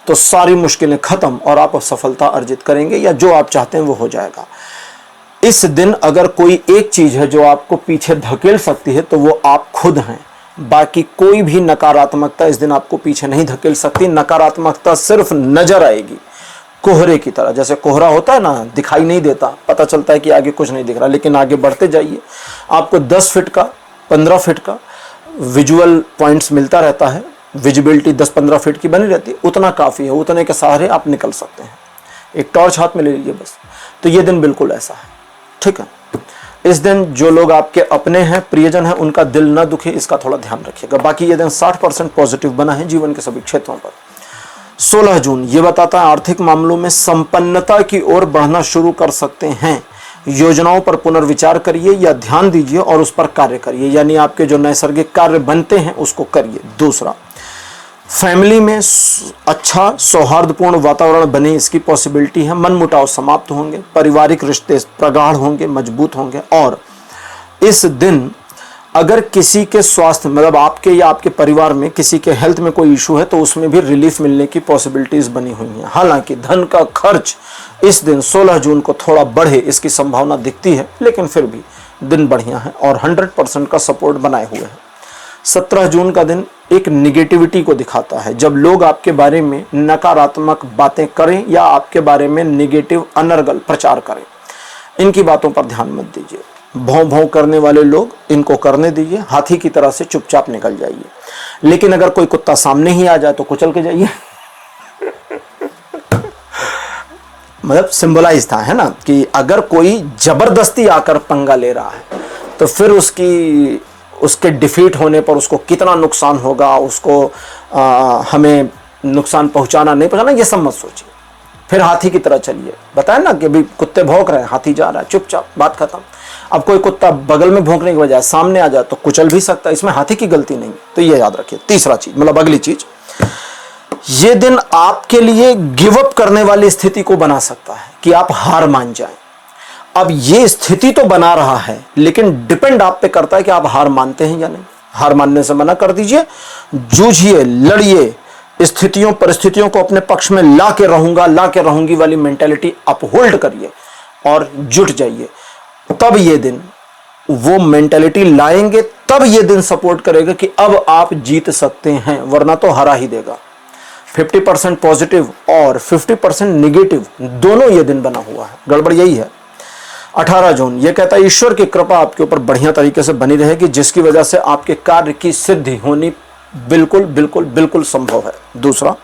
तो सारी मुश्किलें खत्म और आप सफलता अर्जित करेंगे, या जो आप चाहते हैं वो हो जाएगा। इस दिन अगर कोई एक चीज है जो आपको पीछे धकेल सकती है तो वो आप खुद हैं। बाकी कोई भी नकारात्मकता इस दिन आपको पीछे नहीं धकेल सकती। नकारात्मकता सिर्फ नजर आएगी कोहरे की तरह, जैसे कोहरा होता है ना, दिखाई नहीं देता, पता चलता है कि आगे कुछ नहीं दिख रहा, लेकिन आगे बढ़ते जाइए आपको 10 फीट का 15 फीट का विजुअल पॉइंट्स मिलता रहता है। विजिबिलिटी 10-15 फीट की बनी रहती है, उतना काफ़ी है, उतने के सहारे आप निकल सकते हैं। एक टॉर्च हाथ में ले लीजिए बस। तो ये दिन बिल्कुल ऐसा है, ठीक है। इस दिन जो लोग आपके अपने हैं, प्रियजन हैं, उनका दिल न दुखे, इसका थोड़ा ध्यान रखिएगा। बाकी ये दिन 60% पॉजिटिव बना है जीवन के सभी क्षेत्रों पर। 16 जून ये बताता है आर्थिक मामलों में संपन्नता की ओर बढ़ना शुरू कर सकते हैं। योजनाओं पर पुनर्विचार करिए या ध्यान दीजिए और उस पर कार्य करिए, यानी आपके जो नैसर्गिक कार्य बनते हैं उसको करिए। दूसरा, फैमिली में अच्छा सौहार्दपूर्ण वातावरण बने, इसकी पॉसिबिलिटी है। मनमुटाव समाप्त होंगे, पारिवारिक रिश्ते प्रगाढ़ होंगे, मजबूत होंगे। और इस दिन अगर किसी के स्वास्थ्य, मतलब आपके या आपके परिवार में किसी के हेल्थ में कोई इशू है तो उसमें भी रिलीफ मिलने की पॉसिबिलिटीज बनी हुई हैं। हालांकि धन का खर्च इस दिन 16 जून को थोड़ा बढ़े इसकी संभावना दिखती है, लेकिन फिर भी दिन बढ़िया है और 100% का सपोर्ट बनाए हुए है। 17 जून का दिन एक निगेटिविटी को दिखाता है, जब लोग आपके बारे में नकारात्मक बातें करें या आपके बारे में निगेटिव अनर्गल प्रचार करें। इनकी बातों पर ध्यान मत दीजिए। भौं भौं करने वाले लोग, इनको करने दीजिए, हाथी की तरह से चुपचाप निकल जाइए। लेकिन अगर कोई कुत्ता सामने ही आ जाए तो कुचल के जाइए। मतलब सिंबलाइज था, है ना, कि अगर कोई जबरदस्ती आकर पंगा ले रहा है तो फिर उसके डिफीट होने पर उसको कितना नुकसान होगा, उसको हमें नुकसान पहुंचाना नहीं पहुंचाना, ये सब मत सोचिए। फिर हाथी की तरह चलिए। बताया ना कि अभी कुत्ते भौंक रहे हैं, हाथी जा रहा है, चुपचाप, बात खत्म। अब कोई कुत्ता बगल में भौंकने की बजाय सामने आ जाए तो कुचल भी सकता है, इसमें हाथी की गलती नहीं, तो ये याद रखिए। तीसरा चीज, मतलब अगली चीज, ये दिन आपके लिए गिव अप करने वाली स्थिति को बना सकता है कि आप हार मान जाएं। अब ये स्थिति तो बना रहा है, लेकिन डिपेंड आप पे करता है कि आप हार मानते हैं या नहीं। हार मानने से मना कर दीजिए, जूझिए, लड़िए, स्थितियों परिस्थितियों को अपने पक्ष में ला के रहूंगी वाली मेंटेलिटी अपहोल्ड करिए और जुट जाइए। तब ये दिन वो मेंटेलिटी लाएंगे, तब ये दिन सपोर्ट करेगा कि अब आप जीत सकते हैं, वरना तो हरा ही देगा। 50% पॉजिटिव और 50% निगेटिव दोनों ये दिन बना हुआ है। गड़बड़ यही है। 18 जून ये कहता है ईश्वर की कृपा आपके ऊपर बढ़िया तरीके से बनी रहेगी, जिसकी वजह से आपके कार्य की सिद्धि होनी बिल्कुल बिल्कुल बिल्कुल संभव है। दूसरा,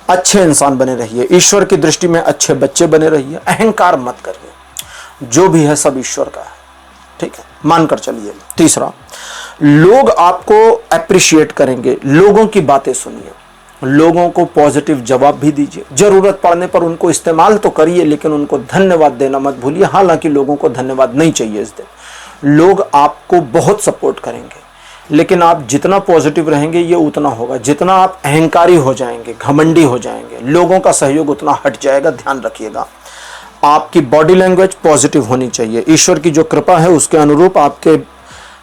अच्छे इंसान बने रहिए, ईश्वर की दृष्टि में अच्छे बच्चे बने रहिए, अहंकार मत करिए, जो भी है सब ईश्वर का है, ठीक है, मानकर चलिए। तीसरा, लोग आपको अप्रिशिएट करेंगे, लोगों की बातें सुनिए, लोगों को पॉजिटिव जवाब भी दीजिए, जरूरत पड़ने पर उनको इस्तेमाल तो करिए लेकिन उनको धन्यवाद देना मत भूलिए। हालांकि लोगों को धन्यवाद नहीं चाहिए इस दिन, लोग आपको बहुत सपोर्ट करेंगे लेकिन आप जितना पॉजिटिव रहेंगे ये उतना होगा, जितना आप अहंकारी हो जाएंगे, घमंडी हो जाएंगे, लोगों का सहयोग उतना हट जाएगा, ध्यान रखिएगा। आपकी बॉडी लैंग्वेज पॉजिटिव होनी चाहिए, ईश्वर की जो कृपा है उसके अनुरूप आपके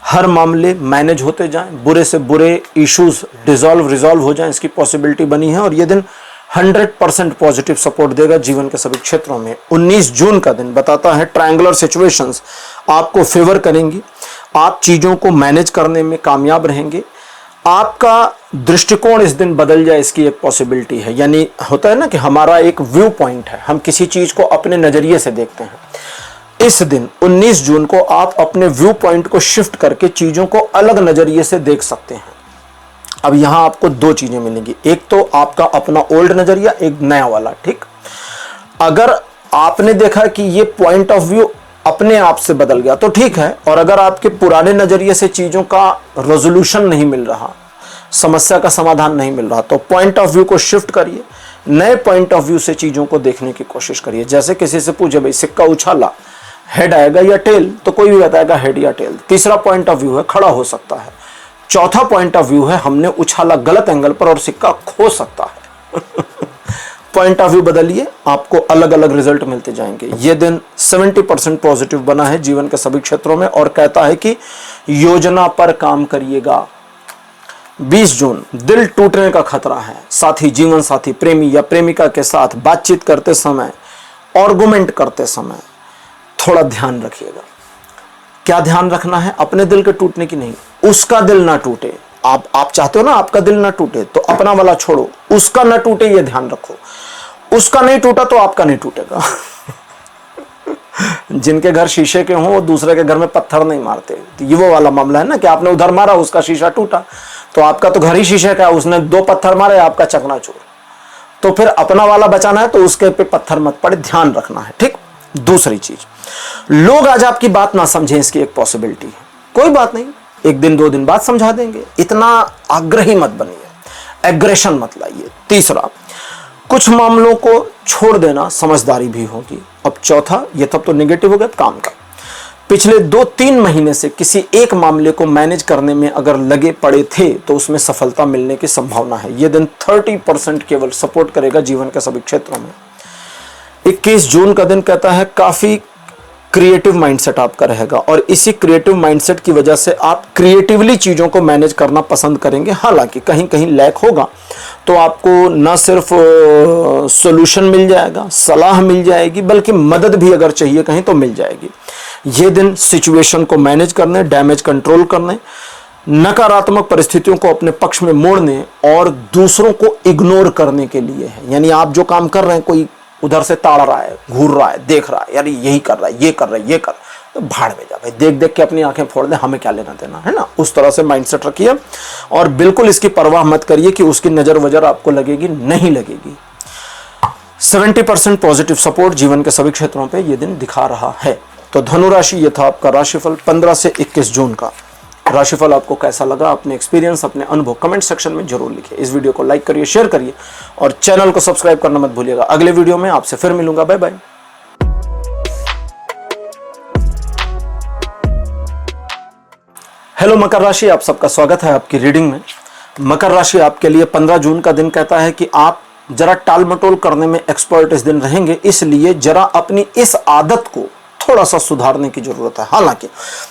हर मामले मैनेज होते जाएं, बुरे से बुरे इश्यूज रिजॉल्व हो जाएं, इसकी पॉसिबिलिटी बनी है। और ये दिन 100% पॉजिटिव सपोर्ट देगा जीवन के सभी क्षेत्रों में। 19 जून का दिन बताता है ट्रायंगुलर सिचुएशंस आपको फेवर करेंगी, आप चीज़ों को मैनेज करने में कामयाब रहेंगे, आपका दृष्टिकोण इस दिन बदल जाए इसकी एक पॉसिबिलिटी है। यानी होता है ना कि हमारा एक व्यू पॉइंट है, हम किसी चीज़ को अपने नज़रिए से देखते हैं। इस दिन 19 जून को आप अपने व्यू पॉइंट को शिफ्ट करके चीज़ों को अलग नज़रिए से देख सकते हैं। अब यहां आपको दो चीजें मिलेंगी, एक तो आपका अपना ओल्ड नजरिया, एक नया वाला, ठीक। अगर आपने देखा कि ये पॉइंट ऑफ व्यू अपने आप से बदल गया तो ठीक है, और अगर आपके पुराने नजरिए से चीजों का रेजोल्यूशन नहीं मिल रहा, समस्या का समाधान नहीं मिल रहा, तो पॉइंट ऑफ व्यू को शिफ्ट करिए, नए पॉइंट ऑफ व्यू से चीजों को देखने की कोशिश करिए। जैसे किसी से पूछे भाई सिक्का उछाला, हेड आएगा या टेल, तो कोई भी बताएगा हेड या टेल। तीसरा पॉइंट ऑफ व्यू है खड़ा हो सकता है। चौथा पॉइंट ऑफ व्यू है हमने उछाला गलत एंगल पर और सिक्का खो सकता है। पॉइंट ऑफ व्यू बदलिए, आपको अलग अलग रिजल्ट मिलते जाएंगे। यह दिन 70% पॉजिटिव बना है जीवन के सभी क्षेत्रों में और कहता है कि योजना पर काम करिएगा। 20 जून, दिल टूटने का खतरा है, साथी, जीवन साथी, प्रेमी या प्रेमिका के साथ बातचीत करते समय, आर्गुमेंट करते समय थोड़ा ध्यान रखिएगा। क्या ध्यान रखना है? अपने दिल के टूटने की नहीं, उसका दिल ना टूटे। आप चाहते हो ना आपका दिल ना टूटे, तो अपना वाला छोड़ो, उसका ना टूटे ये ध्यान रखो। उसका नहीं टूटा तो आपका नहीं टूटेगा। जिनके घर शीशे के हों वो दूसरे के घर में पत्थर नहीं मारते, तो ये वो वाला मामला है ना कि आपने उधर मारा, उसका शीशा टूटा, तो आपका तो घर ही शीशे का है, उसने 2 पत्थर मारे, आपका चकनाचूर। तो फिर अपना वाला बचाना है तो उसके पे पत्थर मत पड़े, ध्यान रखना है, ठीक। दूसरी चीज, लोग आज आपकी बात ना समझें, इसकी एक पॉसिबिलिटी है। कोई बात नहीं, 1 दिन 2 दिन बाद समझा देंगे, इतना आग्रही मत बनिए, एग्रेशन मत लाइए। तीसरा, कुछ मामलों को छोड़ देना समझदारी भी होगी। अब चौथा, ये तब तो नेगेटिव हो गया काम का। पिछले 2-3 महीने से किसी एक मामले को मैनेज करने में अगर लगे पड़े थे तो उसमें सफलता मिलने की संभावना है। यह दिन 30% केवल सपोर्ट करेगा जीवन के सभी क्षेत्रों में। 21 जून का दिन कहता है काफी क्रिएटिव माइंडसेट आपका रहेगा और इसी क्रिएटिव माइंडसेट की वजह से आप क्रिएटिवली चीज़ों को मैनेज करना पसंद करेंगे। हालांकि कहीं कहीं लैक होगा तो आपको न सिर्फ सॉल्यूशन मिल जाएगा, सलाह मिल जाएगी, बल्कि मदद भी अगर चाहिए कहीं तो मिल जाएगी। ये दिन सिचुएशन को मैनेज करने, डैमेज कंट्रोल करने, नकारात्मक परिस्थितियों को अपने पक्ष में मोड़ने और दूसरों को इग्नोर करने के लिए है। यानी आप जो काम कर रहे हैं, कोई उधर से ताड़ रहा है, घूर रहा है, देख रहा है, यार यही कर रहा है, ये कर रहा है, ये कर, तो भाड़ में जा भाई, देख देख के अपनी आंखें फोड़ दे, हमें क्या लेना देना है ना। उस तरह से माइंडसेट रखिए और बिल्कुल इसकी परवाह मत करिए कि उसकी नजर वजर आपको लगेगी, नहीं लगेगी। 70% पॉजिटिव सपोर्ट जीवन के सभी क्षेत्रों पे ये दिन दिखा रहा है। तो धनु राशि, ये था आपका राशिफल 15 से 21 जून का। राशिफल आपको कैसा लगा, अपने एक्सपीरियंस, अपने अनुभव कमेंट सेक्शन में जरूर लिखिए। इस वीडियो को लाइक करिए, शेयर करिए और चैनल को सब्सक्राइब करना मत भूलिएगा। अगले वीडियो में आपसे फिर मिलूंगा, बाय बाय। हेलो मकर राशि, आप सबका स्वागत है आपकी रीडिंग में। मकर राशि आपके लिए 15 जून का दिन कहता है कि आप जरा टाल मटोल करने में एक्सपर्ट इस दिन रहेंगे, इसलिए जरा अपनी इस आदत को थोड़ा सा सुधारने की जरूरत है। हालांकि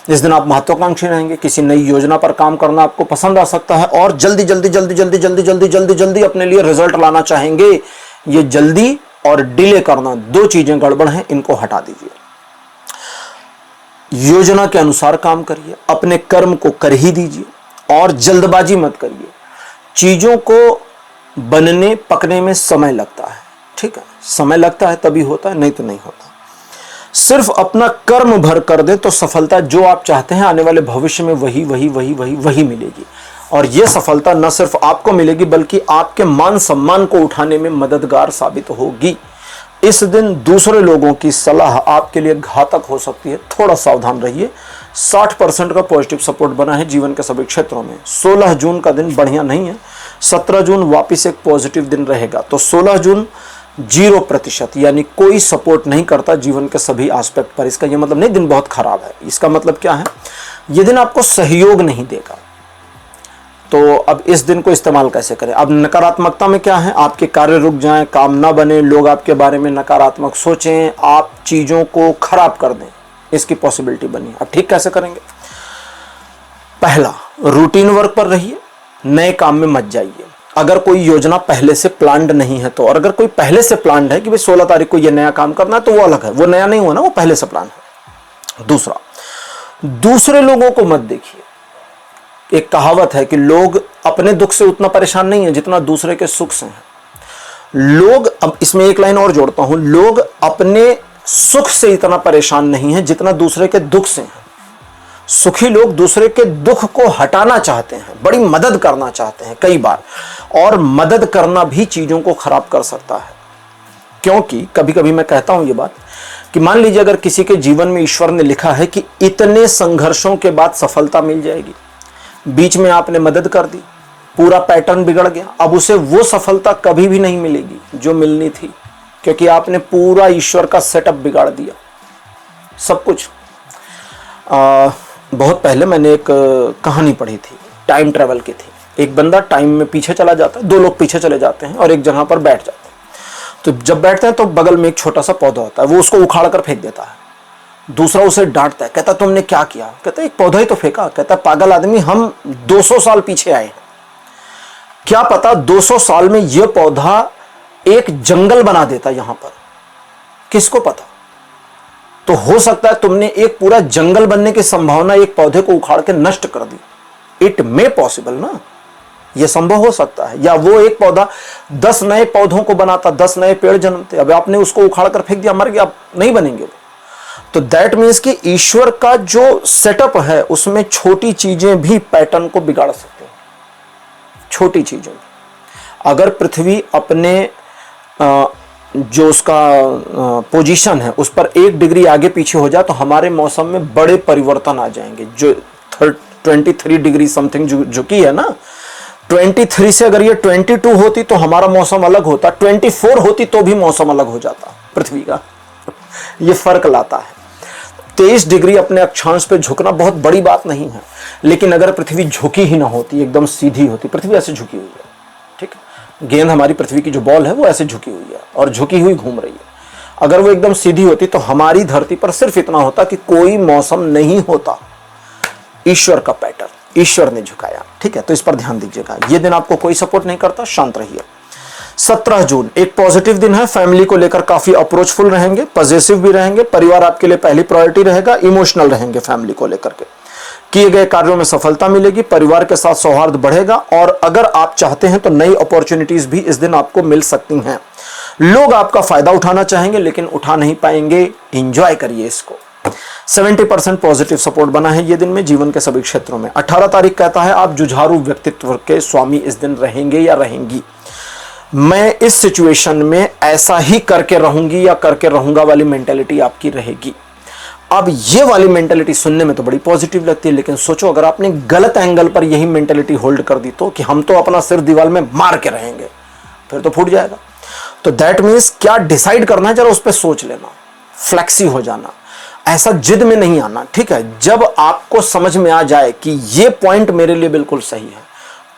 इस दिन आप महत्वाकांक्षी रहेंगे, किसी नई योजना पर काम करना आपको पसंद आ सकता है और जल्दी जल्दी जल्दी जल्दी जल्दी जल्दी जल्दी जल्दी अपने लिए रिजल्ट लाना चाहेंगे। ये जल्दी और डिले करना, 2 चीजें गड़बड़ हैं, इनको हटा दीजिए। योजना के अनुसार काम करिए, अपने कर्म को कर ही दीजिए और जल्दबाजी मत करिए। चीजों को बनने पकने में समय लगता है, ठीक है, समय लगता है तभी होता है, नहीं तो नहीं होता। सिर्फ अपना कर्म भर कर दे तो सफलता जो आप चाहते हैं आने वाले भविष्य में वही वही वही वही वही मिलेगी। और यह सफलता न सिर्फ आपको मिलेगी बल्कि आपके मान सम्मान को उठाने में मददगार साबित होगी। इस दिन दूसरे लोगों की सलाह आपके लिए घातक हो सकती है, थोड़ा सावधान रहिए। 60% का पॉजिटिव सपोर्ट बना है जीवन के सभी क्षेत्रों में। 16 जून का दिन बढ़िया नहीं है, 17 जून वापिस एक पॉजिटिव दिन रहेगा। तो 16 जून 0% यानी कोई सपोर्ट नहीं करता जीवन के सभी एस्पेक्ट पर। इसका यह मतलब नहीं दिन बहुत खराब है, इसका मतलब क्या है, यह दिन आपको सहयोग नहीं देगा। तो अब इस दिन को इस्तेमाल कैसे करें। अब नकारात्मकता में क्या है, आपके कार्य रुक जाएं, काम ना बने, लोग आपके बारे में नकारात्मक सोचें, आप चीज़ों को खराब कर दें, इसकी पॉसिबिलिटी बनी। अब ठीक कैसे करेंगे। पहला, रूटीन वर्क पर रहिए, नए काम में मत जाइए। अगर कोई योजना पहले से प्लान्ड नहीं है तो, और अगर कोई पहले से प्लान्ड है कि भाई 16 तारीख को ये नया काम करना है तो वो अलग है, वो नया नहीं हुआ ना, वो पहले से प्लान है। दूसरा, दूसरे लोगों को मत देखिए। एक कहावत है कि लोग अपने दुख से उतना परेशान नहीं है जितना दूसरे के सुख से हैं। लोग, अब इसमें एक लाइन और जोड़ता हूं, लोग अपने सुख से इतना परेशान नहीं है जितना दूसरे के दुख से हैं। सुखी लोग दूसरे के दुख को हटाना चाहते हैं, बड़ी मदद करना चाहते हैं कई बार, और मदद करना भी चीजों को खराब कर सकता है। क्योंकि कभी कभी मैं कहता हूं ये बात कि मान लीजिए अगर किसी के जीवन में ईश्वर ने लिखा है कि इतने संघर्षों के बाद सफलता मिल जाएगी, बीच में आपने मदद कर दी, पूरा पैटर्न बिगड़ गया, अब उसे वो सफलता कभी भी नहीं मिलेगी जो मिलनी थी, क्योंकि आपने पूरा ईश्वर का सेटअप बिगाड़ दिया, सब कुछ। बहुत पहले मैंने एक कहानी पढ़ी थी, टाइम ट्रेवल की थी। एक बंदा टाइम में पीछे चला जाता है, दो लोग पीछे चले जाते हैं और एक जगह पर बैठ जाते हैं। तो जब बैठते हैं तो बगल में एक छोटा सा पौधा होता है, वो उसको उखाड़ कर फेंक देता है। दूसरा उसे डांटता है, कहता तुमने क्या किया। कहता एक पौधा ही तो फेंका। कहता पागल आदमी, हम 200 साल पीछे आए, क्या पता 200 साल में यह पौधा एक जंगल बना देता यहां पर, किसको पता। तो हो सकता है तुमने एक पूरा जंगल बनने की संभावना एक पौधे को उखाड़ के नष्ट कर दी। इट मे पॉसिबल ना, यह संभव हो सकता है। या वो एक पौधा 10 नए पौधों को बनाता, 10 नए पेड़ जन्मते, अब आपने उसको उखाड़ कर फेंक दिया, मर गया, अब नहीं बनेंगे वो। तो दैट मीन्स कि ईश्वर का जो सेटअप है उसमें छोटी चीजें भी पैटर्न को बिगाड़ सकते हैं, छोटी चीजें। अगर पृथ्वी अपने जो उसका पोजीशन है उस पर 1 डिग्री आगे पीछे हो जाए तो हमारे मौसम में बड़े परिवर्तन आ जाएंगे। जो 23 डिग्री समथिंग झुकी है ना, 23 से अगर ये 22 होती तो हमारा मौसम अलग होता, 24 होती तो भी मौसम अलग हो जाता पृथ्वी का। ये फर्क लाता है। 23 डिग्री अपने अक्षांश पे झुकना बहुत बड़ी बात नहीं है, लेकिन अगर पृथ्वी झुकी ही ना होती, एकदम सीधी होती, पृथ्वी ऐसे झुकी हुई है, ठीक है, गेंद हमारी पृथ्वी की जो बॉल है वो ऐसे झुकी हुई है और झुकी हुई घूम रही है। अगर वो एकदम सीधी होती तो हमारी धरती पर सिर्फ इतना होता कि कोई मौसम नहीं होता। ईश्वर का पैटर्न ईश्वर ने झुकाया, ठीक है। तो इस पर ध्यान दीजिएगा। ये दिन आपको कोई सपोर्ट नहीं करता, शांत रहिए। 17 जून एक पॉजिटिव दिन है। फैमिली को लेकर काफी अप्रोचफुल रहेंगे, पॉजिटिव भी रहेंगे, परिवार आपके लिए पहली प्रायोरिटी रहेगा, इमोशनल रहेंगे फैमिली को लेकर के, किए गए कार्यों में सफलता मिलेगी, परिवार के साथ सौहार्द बढ़ेगा, और अगर आप चाहते हैं तो नई अपॉर्चुनिटीज भी इस दिन आपको मिल सकती हैं। लोग आपका फायदा उठाना चाहेंगे लेकिन उठा नहीं पाएंगे, एंजॉय करिए इसको। 70% पॉजिटिव सपोर्ट बना है ये दिन में जीवन के सभी क्षेत्रों में। 18 तारीख कहता है आप जुझारू व्यक्तित्व के स्वामी इस दिन रहेंगे या रहेंगी। मैं इस सिचुएशन में ऐसा ही करके रहूंगी या करके रहूंगा वाली मेंटेलिटी आपकी रहेगी। अब ये वाली मेंटेलिटी सुनने में तो बड़ी पॉजिटिव लगती है, लेकिन सोचो अगर आपने गलत एंगल पर यही मेंटेलिटी होल्ड कर दी तो, कि हम तो अपना सिर दीवार में मार के रहेंगे, फिर तो फूट जाएगा। तो दैट मीन्स क्या डिसाइड करना है जरा उस पर सोच लेना, फ्लेक्सी हो जाना, ऐसा जिद में नहीं आना, ठीक है। जब आपको समझ में आ जाए कि ये पॉइंट मेरे लिए बिल्कुल सही है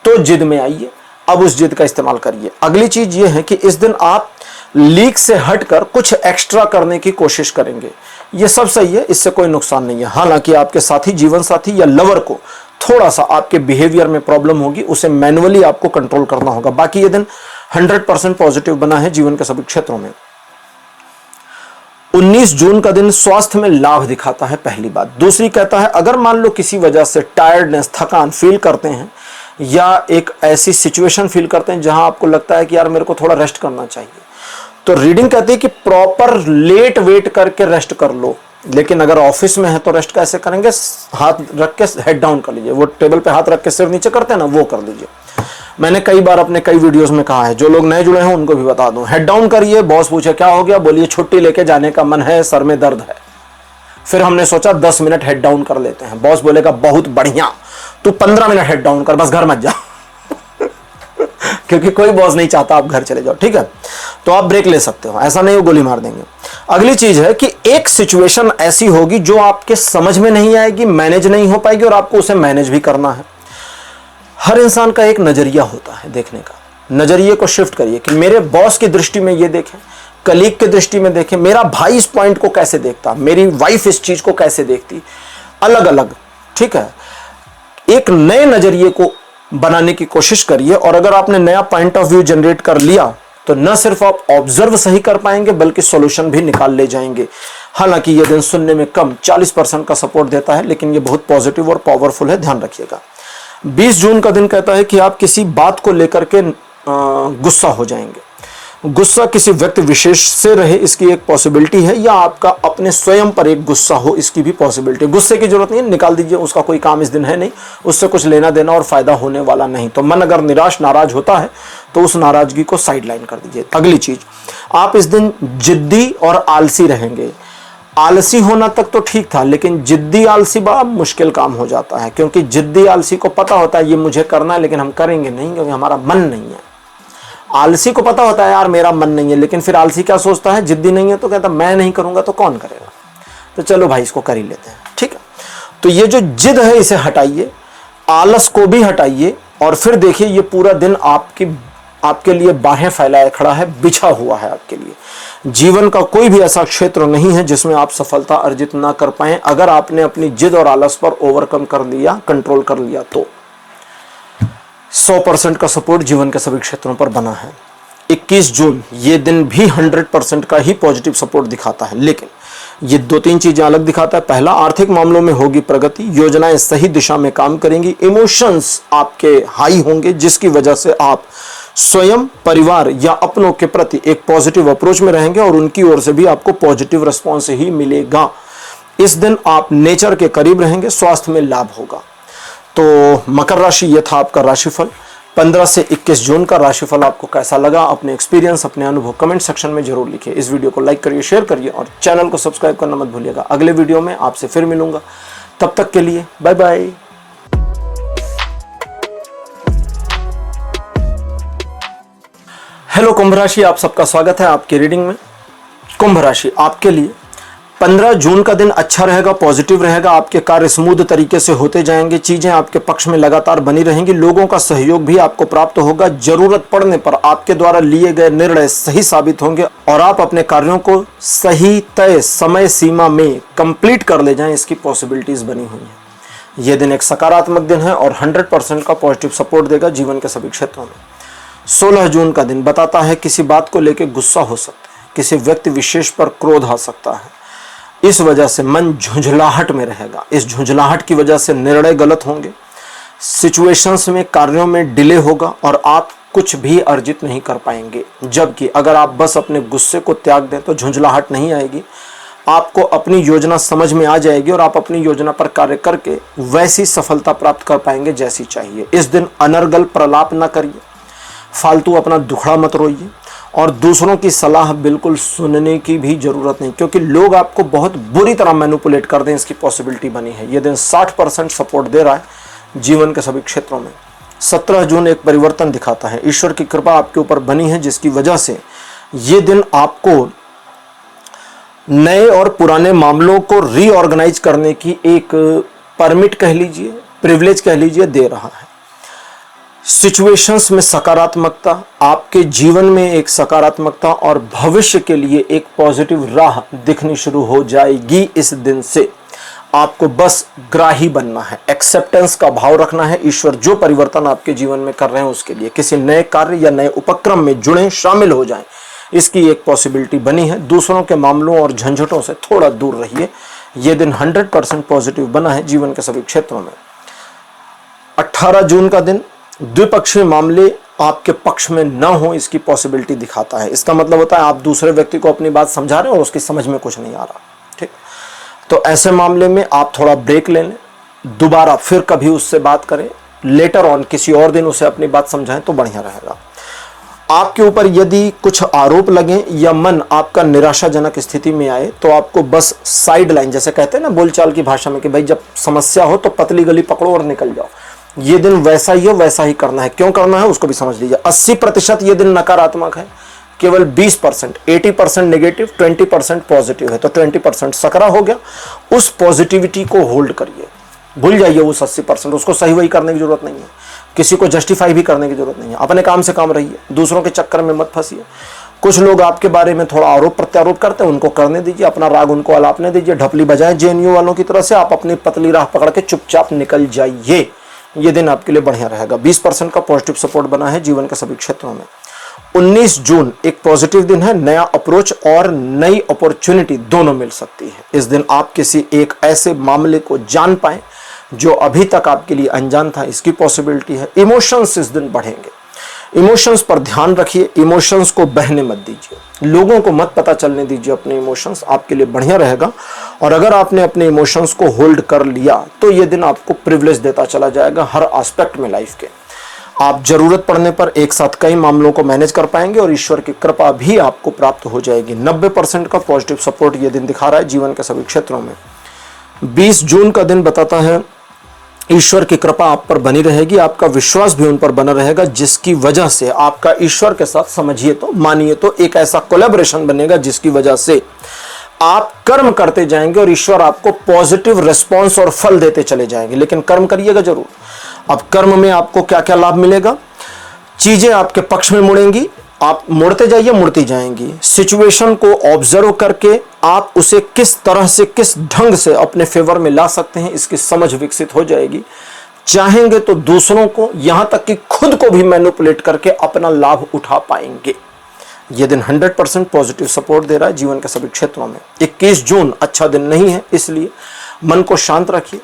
तो जिद में आइए, अब उस जिद का इस्तेमाल करिए। अगली चीज ये है कि इस दिन आप लीक से हटकर कुछ एक्स्ट्रा करने की कोशिश करेंगे, ये सब सही है, इससे कोई नुकसान नहीं है। हालांकि आपके साथी, जीवन साथी या लवर को थोड़ा सा आपके बिहेवियर में प्रॉब्लम होगी, उसे मैनुअली आपको कंट्रोल करना होगा। बाकी ये दिन 100% पॉजिटिव बना है जीवन के सभी क्षेत्रों में। 19 जून का दिन स्वास्थ्य में लाभ दिखाता है, पहली बात। दूसरी कहता है अगर मान लो किसी वजह से टायर्डनेस, थकान फील करते हैं या एक ऐसी सिचुएशन फील करते हैं जहां आपको लगता है कि यार मेरे को थोड़ा रेस्ट करना चाहिए, तो रीडिंग कहती है कि प्रॉपर लेट वेट करके रेस्ट कर लो, लेकिन अगर ऑफिस में है तो रेस्ट कैसे करेंगे? हाथ रख के हेड डाउन कर लीजिए, वो टेबल पे हाथ रख के सिर नीचे करते हैं ना, वो कर लीजिए। मैंने कई बार अपने कई वीडियोस में कहा है, जो लोग नए जुड़े हैं उनको भी बता दूं, हेड डाउन करिए। बॉस पूछे क्या हो गया, बोलिए छुट्टी लेके जाने का मन है, सर में दर्द है। फिर हमने सोचा 10 मिनट हेड डाउन कर लेते हैं। बॉस बोलेगा बहुत बढ़िया, तू 15 मिनट हेड डाउन कर, बस घर मत जा। क्योंकि कोई बॉस नहीं चाहता आप घर चले जाओ, ठीक है? तो आप ब्रेक ले सकते हो, ऐसा नहीं वो गोली मार देंगे। अगली चीज है कि एक सिचुएशन ऐसी होगी जो आपके समझ में नहीं आएगी, मैनेज नहीं हो पाएगी, और आपको उसे मैनेज भी करना है। हर इंसान का एक नजरिया होता है देखने का। नजरिए को शिफ्ट करिए कि मेरे बॉस की दृष्टि में ये देखें, कलीग की दृष्टि में देखें, मेरा भाई इस पॉइंट को कैसे देखता, मेरी वाइफ इस चीज को कैसे देखती, अलग अलग, ठीक है? एक नए नजरिए को बनाने की कोशिश करिए। और अगर आपने नया पॉइंट ऑफ व्यू जनरेट कर लिया तो न सिर्फ आप ऑब्जर्व सही कर पाएंगे बल्कि सॉल्यूशन भी निकाल ले जाएंगे। हालांकि यह दिन सुनने में कम 40% का सपोर्ट देता है, लेकिन यह बहुत पॉजिटिव और पावरफुल है, ध्यान रखिएगा। 20 जून का दिन कहता है कि आप किसी बात को लेकर के गुस्सा हो जाएंगे। गुस्सा किसी व्यक्ति विशेष से रहे इसकी एक पॉसिबिलिटी है, या आपका अपने स्वयं पर एक गुस्सा हो इसकी भी पॉसिबिलिटी है। गुस्से की जरूरत नहीं है, निकाल दीजिए, उसका कोई काम इस दिन है नहीं, उससे कुछ लेना देना और फायदा होने वाला नहीं। तो मन अगर निराश नाराज होता है तो उस नाराजगी को साइड लाइन कर दीजिए। अगली चीज, आप इस दिन जिद्दी और आलसी रहेंगे। आलसी होना तक तो ठीक था, लेकिन जिद्दी आलसी बड़ा मुश्किल काम हो जाता है, क्योंकि जिद्दी आलसी को पता होता है ये मुझे करना है, लेकिन हम करेंगे नहीं क्योंकि हमारा मन नहीं है। आलसी को पता होता है यार मेरा मन नहीं है, लेकिन फिर आलसी क्या सोचता है, जिद्दी नहीं है तो कहता मैं नहीं करूंगा तो कौन करेगा, तो चलो भाई इसको कर ही लेते हैं, ठीक है? तो ये जो जिद है इसे हटाइए, आलस को भी हटाइए, और फिर देखिए ये पूरा दिन आपके लिए बाहें फैलाए खड़ा है, बिछा हुआ है आपके लिए। जीवन का कोई भी ऐसा क्षेत्र नहीं है जिसमें आप सफलता अर्जित ना कर पाए, अगर आपने अपनी जिद और आलस पर ओवरकम कर लिया, कंट्रोल कर लिया तो। 100% का सपोर्ट जीवन के सभी क्षेत्रों पर बना है। 21 जून ये दिन भी 100% का ही पॉजिटिव सपोर्ट दिखाता है, लेकिन ये 2-3 चीजें अलग दिखाता है। पहला, आर्थिक मामलों में होगी प्रगति, योजनाएं सही दिशा में काम करेंगी, इमोशंस आपके हाई होंगे, जिसकी वजह से आप स्वयं, परिवार या अपनों के प्रति एक पॉजिटिव अप्रोच में रहेंगे और उनकी ओर से भी आपको पॉजिटिव रिस्पॉन्स ही मिलेगा। इस दिन आप नेचर के करीब रहेंगे, स्वास्थ्य में लाभ होगा। तो मकर राशि, ये था आपका राशिफल। 15 से 21 जून का राशिफल आपको कैसा लगा? अपने एक्सपीरियंस, अपने अनुभव कमेंट सेक्शन में जरूर लिखिए। इस वीडियो को लाइक करिए, शेयर करिए और चैनल को सब्सक्राइब करना मत भूलिएगा। अगले वीडियो में आपसे फिर मिलूंगा, तब तक के लिए बाय बाय। हेलो कुंभ राशि, आप सबका स्वागत है आपकी रीडिंग में। कुंभ राशि, आपके लिए 15 जून का दिन अच्छा रहेगा, पॉजिटिव रहेगा। आपके कार्य स्मूथ तरीके से होते जाएंगे, चीजें आपके पक्ष में लगातार बनी रहेंगी, लोगों का सहयोग भी आपको प्राप्त होगा। जरूरत पड़ने पर आपके द्वारा लिए गए निर्णय सही साबित होंगे और आप अपने कार्यों को सही तय समय सीमा में कंप्लीट कर ले जाएं, इसकी पॉसिबिलिटीज बनी हुई है। यह दिन एक सकारात्मक दिन है और 100% का पॉजिटिव सपोर्ट देगा जीवन के सभी क्षेत्रों में। 16 जून का दिन बताता है किसी बात को लेकर गुस्सा हो सकता है, किसी व्यक्ति विशेष पर क्रोध आ सकता है, इस वजह से मन झुंझलाहट में रहेगा। इस झुंझलाहट की वजह से निर्णय गलत होंगे, सिचुएशंस में, कार्यों में डिले होगा और आप कुछ भी अर्जित नहीं कर पाएंगे। जबकि अगर आप बस अपने गुस्से को त्याग दें तो झुंझलाहट नहीं आएगी, आपको अपनी योजना समझ में आ जाएगी और आप अपनी योजना पर कार्य करके वैसी सफलता प्राप्त कर पाएंगे जैसी चाहिए। इस दिन अनर्गल प्रलाप न करिए, फालतू अपना दुखड़ा मत रोइए और दूसरों की सलाह बिल्कुल सुनने की भी जरूरत नहीं, क्योंकि लोग आपको बहुत बुरी तरह मैनिपुलेट कर दें, इसकी पॉसिबिलिटी बनी है। यह दिन 60% सपोर्ट दे रहा है जीवन के सभी क्षेत्रों में। 17 जून एक परिवर्तन दिखाता है, ईश्वर की कृपा आपके ऊपर बनी है, जिसकी वजह से ये दिन आपको नए और पुराने मामलों को रीऑर्गेनाइज करने की एक परमिट कह लीजिए, प्रिविलेज कह लीजिए, दे रहा है। सिचुएशंस में सकारात्मकता, आपके जीवन में एक सकारात्मकता और भविष्य के लिए एक पॉजिटिव राह दिखनी शुरू हो जाएगी। इस दिन से आपको बस ग्राही बनना है, एक्सेप्टेंस का भाव रखना है। ईश्वर जो परिवर्तन आपके जीवन में कर रहे हैं उसके लिए किसी नए कार्य या नए उपक्रम में जुड़ें, शामिल हो जाएं, इसकी एक पॉसिबिलिटी बनी है। दूसरों के मामलों और झंझटों से थोड़ा दूर रहिए। यह दिन 100% पॉजिटिव बना है जीवन के सभी क्षेत्रों में। 18 जून का दिन द्विपक्षीय मामले आपके पक्ष में न हो, इसकी पॉसिबिलिटी दिखाता है। इसका मतलब होता है आप दूसरे व्यक्ति को अपनी बात समझा रहे हो और उसकी समझ में कुछ नहीं आ रहा, ठीक। तो ऐसे मामले में आप थोड़ा ब्रेक ले लें, दोबारा फिर कभी उससे बात करें, लेटर ऑन किसी और दिन उसे अपनी बात समझाएं तो बढ़िया रहेगा। आपके ऊपर यदि कुछ आरोप लगे या मन आपका निराशाजनक स्थिति में आए तो आपको बस साइड लाइन, जैसे कहते हैं ना बोलचाल की भाषा में कि भाई जब समस्या हो तो पतली गली पकड़ो और निकल जाओ। ये दिन वैसा ही हो, वैसा ही करना है। क्यों करना है उसको भी समझ लीजिए। 80% ये दिन नकारात्मक है, केवल 20%, 80% नेगेटिव, 20% पॉजिटिव है। तो 20% सकरा हो गया। उस पॉजिटिविटी को होल्ड करिए, भूल जाइए उस 80%, उसको सही वही करने की जरूरत नहीं है, किसी को जस्टिफाई भी करने की जरूरत नहीं है। अपने काम से काम रहिए, दूसरों के चक्कर में मत फंसिए। कुछ लोग आपके बारे में थोड़ा आरोप प्रत्यारोप करते हैं, उनको करने दीजिए, अपना राग उनको अलापने दीजिए, ढपली बजाएं जेएनयू वालों की तरह से। आप अपनी पतली राह पकड़ के चुपचाप निकल जाइए। ये दिन आपके लिए बढ़िया रहेगा। 20% का पॉजिटिव सपोर्ट बना है जीवन के सभी क्षेत्रों में। 19 जून एक पॉजिटिव दिन है, नया अप्रोच और नई अपॉर्चुनिटी दोनों मिल सकती है। इस दिन आप किसी एक ऐसे मामले को जान पाएं जो अभी तक आपके लिए अनजान था, इसकी पॉसिबिलिटी है। इमोशंस इस दिन बढ़ेंगे, इमोशंस पर ध्यान रखिए, इमोशंस को बहने मत दीजिए, लोगों को मत पता चलने दीजिए अपने इमोशंस, आपके लिए बढ़िया रहेगा। और अगर आपने अपने इमोशंस को होल्ड कर लिया तो ये दिन आपको प्रिविलेज देता चला जाएगा हर एस्पेक्ट में लाइफ के। आप जरूरत पड़ने पर एक साथ कई मामलों को मैनेज कर पाएंगे और ईश्वर की कृपा भी आपको प्राप्त हो जाएगी। 90% का पॉजिटिव सपोर्ट ये दिन दिखा रहा है जीवन के सभी क्षेत्रों में। 20 जून का दिन बताता है ईश्वर की कृपा आप पर बनी रहेगी, आपका विश्वास भी उन पर बना रहेगा, जिसकी वजह से आपका ईश्वर के साथ, समझिए तो मानिए तो, एक ऐसा कोलैबोरेशन बनेगा जिसकी वजह से आप कर्म करते जाएंगे और ईश्वर आपको पॉजिटिव रिस्पॉन्स और फल देते चले जाएंगे। लेकिन कर्म करिएगा जरूर। अब कर्म में आपको क्या क्या लाभ मिलेगा, चीजें आपके पक्ष में मुड़ेंगी, आप मुड़ते जाइए, मुड़ती जाएंगी। सिचुएशन को ऑब्जर्व करके आप उसे किस तरह से, किस ढंग से अपने फेवर में ला सकते हैं, इसकी समझ विकसित हो जाएगी। चाहेंगे तो दूसरों को, यहां तक कि खुद को भी मैनिपुलेट करके अपना लाभ उठा पाएंगे। यह दिन 100% पॉजिटिव सपोर्ट दे रहा है जीवन के सभी क्षेत्रों में। 21 जून अच्छा दिन नहीं है, इसलिए मन को शांत रखिए।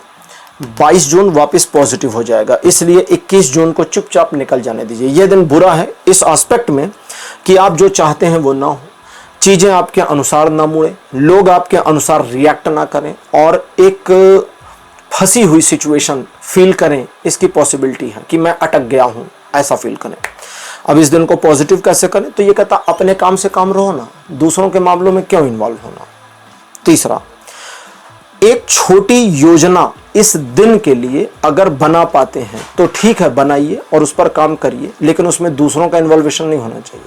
22 जून वापस पॉजिटिव हो जाएगा, इसलिए 21 जून को चुपचाप निकल जाने दीजिए। यह दिन बुरा है इस एस्पेक्ट में कि आप जो चाहते हैं वो ना हो, चीजें आपके अनुसार ना मुड़े, लोग आपके अनुसार रिएक्ट ना करें और एक फंसी हुई सिचुएशन फील करें। इसकी पॉसिबिलिटी है कि मैं अटक गया हूं, ऐसा फील करें। अब इस दिन को पॉजिटिव कैसे करें, तो ये कहता अपने काम से काम रहो ना, दूसरों के मामलों में क्यों इन्वॉल्व होना। तीसरा, एक छोटी योजना इस दिन के लिए अगर बना पाते हैं तो ठीक है, बनाइए और उस पर काम करिए, लेकिन उसमें दूसरों का इन्वॉल्वेशन नहीं होना चाहिए।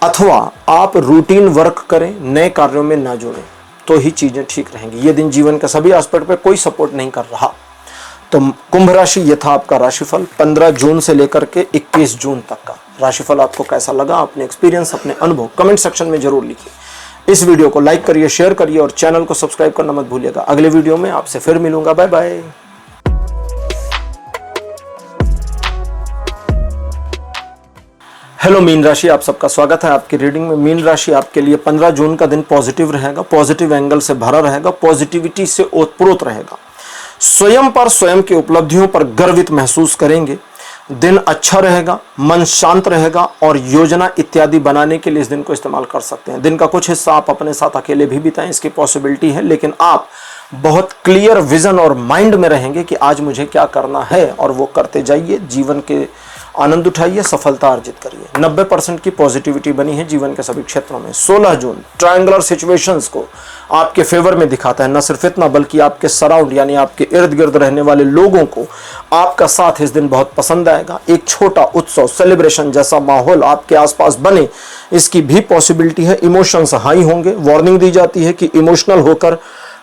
अथवा आप रूटीन वर्क करें, नए कार्यों में ना जुड़ें, तो ही चीजें ठीक रहेंगी। ये दिन जीवन के सभी एस्पेक्ट पे कोई सपोर्ट नहीं कर रहा। तो कुंभ राशि, ये था आपका राशिफल 15 जून से लेकर के 21 जून तक का। राशिफल आपको कैसा लगा, अपने एक्सपीरियंस, अपने अनुभव कमेंट सेक्शन में जरूर लिखिए। इस वीडियो को लाइक करिए, शेयर करिए और चैनल को सब्सक्राइब करना मत भूलिएगा। अगले वीडियो में आपसे फिर मिलूंगा। Bye bye. हेलो मीन राशि, आप सबका स्वागत है आपकी रीडिंग में। मीन राशि आपके लिए 15 जून का दिन पॉजिटिव रहेगा, पॉजिटिव एंगल से भरा रहेगा, पॉजिटिविटी से ओतप्रोत रहेगा। स्वयं पर, स्वयं की उपलब्धियों पर गर्वित महसूस करेंगे। दिन अच्छा रहेगा, मन शांत रहेगा और योजना इत्यादि बनाने के लिए इस दिन को इस्तेमाल कर सकते हैं। दिन का कुछ हिस्सा आप अपने साथ अकेले भी बिताएं, इसकी पॉसिबिलिटी है, लेकिन आप बहुत क्लियर विजन और माइंड में रहेंगे कि आज मुझे क्या करना है और वो करते जाइए। जीवन के आनंद उठाइए, सफलता अर्जित करिए। 90% की पॉजिटिविटी बनी है जीवन के सभी क्षेत्रों में। 16 जून ट्रायंगुलर सिचुएशंस को आपके फेवर में दिखाता है। न सिर्फ इतना, बल्कि आपके सराउंड यानी आपके इर्द गिर्द रहने वाले लोगों को आपका साथ इस दिन बहुत पसंद आएगा। एक छोटा उत्सव, सेलिब्रेशन जैसा माहौल आपके आसपास बने, इसकी भी पॉसिबिलिटी है। इमोशंस हाई होंगे। वार्निंग दी जाती है कि इमोशनल होकर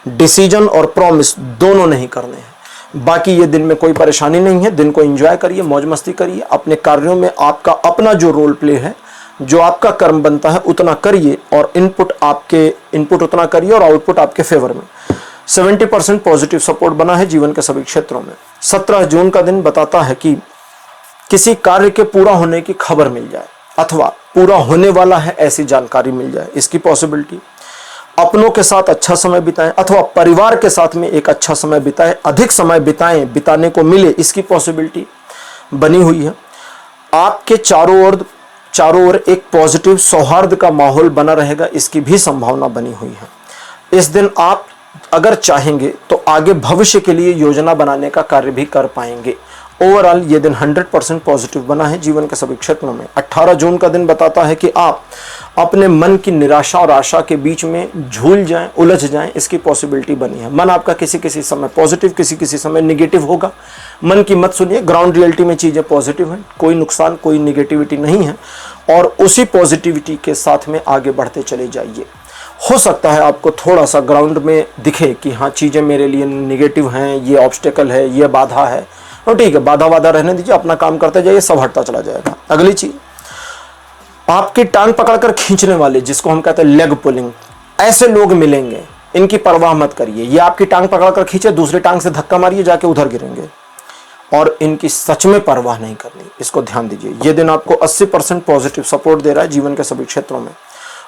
डिसीजन और प्रॉमिस दोनों नहीं करने हैं। बाकी ये दिन में कोई परेशानी नहीं है। दिन को एंजॉय करिए, मौज मस्ती करिए। अपने कार्यों में आपका अपना जो रोल प्ले है, जो आपका कर्म बनता है उतना करिए और इनपुट उतना करिए और आउटपुट आपके फेवर में। 70% पॉजिटिव सपोर्ट बना है जीवन के सभी क्षेत्रों में। 17 जून का दिन बताता है कि किसी कार्य के पूरा होने की खबर मिल जाए अथवा पूरा होने वाला है ऐसी जानकारी मिल जाए, इसकी पॉसिबिलिटी। अपनों के साथ अच्छा समय बिताएं अथवा परिवार के साथ में एक अच्छा समय बिताएं, अधिक समय बिताने को मिले, इसकी पॉसिबिलिटी बनी हुई है। आपके चारों ओर एक पॉजिटिव सौहार्द का माहौल बना रहेगा, इसकी भी संभावना बनी हुई है। इस दिन आप अगर चाहेंगे तो आगे भविष्य के लिए योजना बनाने का कार्य भी कर पाएंगे। ओवरऑल ये दिन 100% पॉजिटिव बना है जीवन के सभी क्षेत्रों में। 18 जून का दिन बताता है कि आप अपने मन की निराशा और आशा के बीच में झूल जाएं, उलझ जाएं, इसकी पॉसिबिलिटी बनी है। मन आपका किसी किसी समय पॉजिटिव, किसी किसी समय निगेटिव होगा। मन की मत सुनिए, ग्राउंड रियलिटी में चीज़ें पॉजिटिव हैं, कोई नुकसान, कोई निगेटिविटी नहीं है, और उसी पॉजिटिविटी के साथ में आगे बढ़ते चले जाइए। हो सकता है आपको थोड़ा सा ग्राउंड में दिखे कि हाँ चीज़ें मेरे लिए निगेटिव हैं, ये ऑब्स्टेकल है, ये बाधा है, तो ठीक है, बाधा वादा रहने दीजिए, अपना काम करते जाइए, सब हटता चला जाएगा। अगली चीज, आपकी टांग पकड़कर खींचने वाले, जिसको हम कहते हैं लेग पुलिंग, ऐसे लोग मिलेंगे, इनकी परवाह मत करिए। ये आपकी टांग पकड़कर खींचे, दूसरी टांग से धक्का मारिए, जाके उधर गिरेंगे, और इनकी सच में परवाह नहीं करनी, इसको ध्यान दीजिए। ये दिन आपको 80% पॉजिटिव सपोर्ट दे रहा है जीवन के सभी क्षेत्रों में।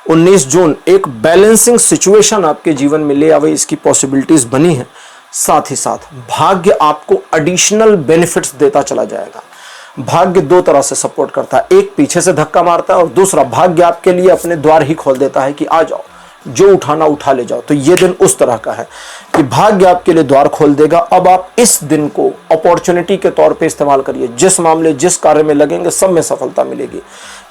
19 जून एक बैलेंसिंग सिचुएशन आपके जीवन में ले आवे, इसकी पॉसिबिलिटीज बनी है। साथ ही साथ भाग्य आपको एडिशनल बेनिफिट्स देता चला जाएगा। भाग्य दो तरह से सपोर्ट करता है, एक पीछे से धक्का मारता है, और दूसरा भाग्य आपके लिए अपने द्वार ही खोल देता है कि आ जाओ, जो उठाना उठा ले जाओ। तो ये दिन उस तरह का है कि भाग्य आपके लिए द्वार खोल देगा। अब आप इस दिन को अपॉर्चुनिटी के तौर पे इस्तेमाल करिए। जिस मामले, जिस कार्य में लगेंगे, सब में सफलता मिलेगी।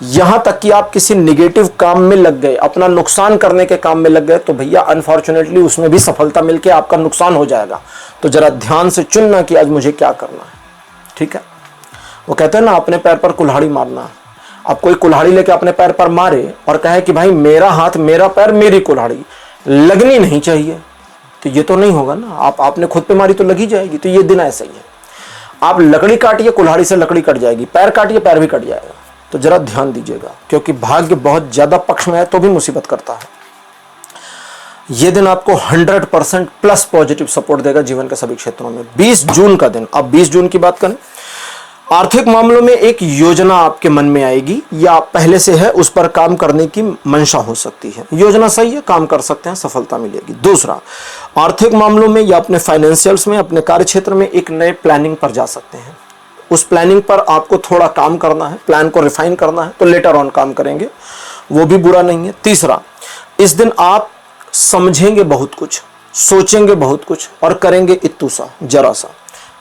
यहां तक कि आप किसी निगेटिव काम में लग गए, अपना नुकसान करने के काम में लग गए, तो भैया अनफॉर्चुनेटली उसमें भी सफलता मिलके आपका नुकसान हो जाएगा। तो जरा ध्यान से चुनना कि आज मुझे क्या करना है, ठीक है। वो कहते हैं ना, अपने पैर पर कुल्हाड़ी मारना। अब कोई कुल्हाड़ी लेके अपने पैर पर मारे और कहे कि भाई मेरा हाथ, मेरा पैर, मेरी कुल्हाड़ी लगनी नहीं चाहिए, तो ये तो नहीं होगा ना। आपने खुद पे मारी तो लगी जाएगी। तो ये दिन ऐसा ही है, आप लकड़ी काटिए, कुल्हाड़ी से लकड़ी कट जाएगी, पैर काटिए, पैर भी कट जाएगा। तो जरा ध्यान दीजिएगा, क्योंकि भाग्य बहुत ज्यादा पक्ष में है तो भी मुसीबत करता है। यह दिन आपको 100% प्लस पॉजिटिव सपोर्ट देगा जीवन के सभी क्षेत्रों में। 20 जून का दिन, अब 20 जून की बात करें, आर्थिक मामलों में एक योजना आपके मन में आएगी, या पहले से है, उस पर काम करने की मंशा हो सकती है। योजना सही है, काम कर सकते हैं, सफलता मिलेगी। दूसरा, आर्थिक मामलों में या अपने फाइनेंशियल्स में, अपने कार्य क्षेत्र में एक नए प्लानिंग पर जा सकते हैं। उस प्लानिंग पर आपको थोड़ा काम करना है, प्लान को रिफाइन करना है, तो लेटर ऑन काम करेंगे, वो भी बुरा नहीं है। तीसरा, इस दिन आप समझेंगे बहुत कुछ, सोचेंगे बहुत कुछ, और करेंगे इत्तू सा, जरा सा।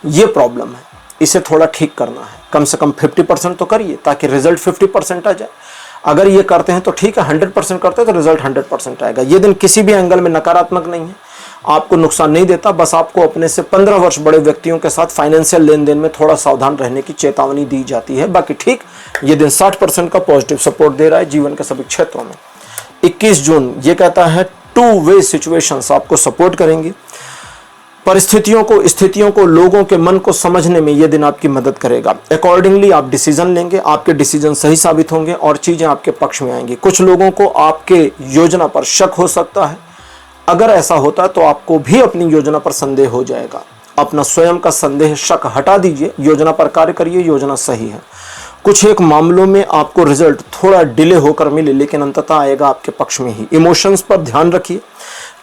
ये प्रॉब्लम है, इसे थोड़ा ठीक करना है। कम से कम 50% तो करिए, ताकि रिजल्ट 50% आ जाए। अगर ये करते हैं तो ठीक है, 100% करते हैं तो रिजल्ट 100% आएगा। ये दिन किसी भी एंगल में नकारात्मक नहीं है, आपको नुकसान नहीं देता। बस आपको अपने से 15 वर्ष बड़े व्यक्तियों के साथ फाइनेंशियल लेन देन में थोड़ा सावधान रहने की चेतावनी दी जाती है। बाकी ठीक, ये दिन 60% का पॉजिटिव सपोर्ट दे रहा है जीवन के सभी क्षेत्रों में। 21 जून ये कहता है, टू वे सिचुएशंस आपको सपोर्ट करेंगी। परिस्थितियों को, स्थितियों को, लोगों के मन को समझने में यह दिन आपकी मदद करेगा। अकॉर्डिंगली आप डिसीजन लेंगे, आपके डिसीजन सही साबित होंगे और चीजें आपके पक्ष में आएंगी। कुछ लोगों को आपके योजना पर शक हो सकता है। अगर ऐसा होता है तो आपको भी अपनी योजना पर संदेह हो जाएगा। अपना स्वयं का संदेह, शक हटा दीजिए, योजना पर कार्य करिए, योजना सही है। कुछ एक मामलों में आपको रिजल्ट थोड़ा डिले होकर मिले, लेकिन अंततः आएगा आपके पक्ष में ही। इमोशंस पर ध्यान रखिए।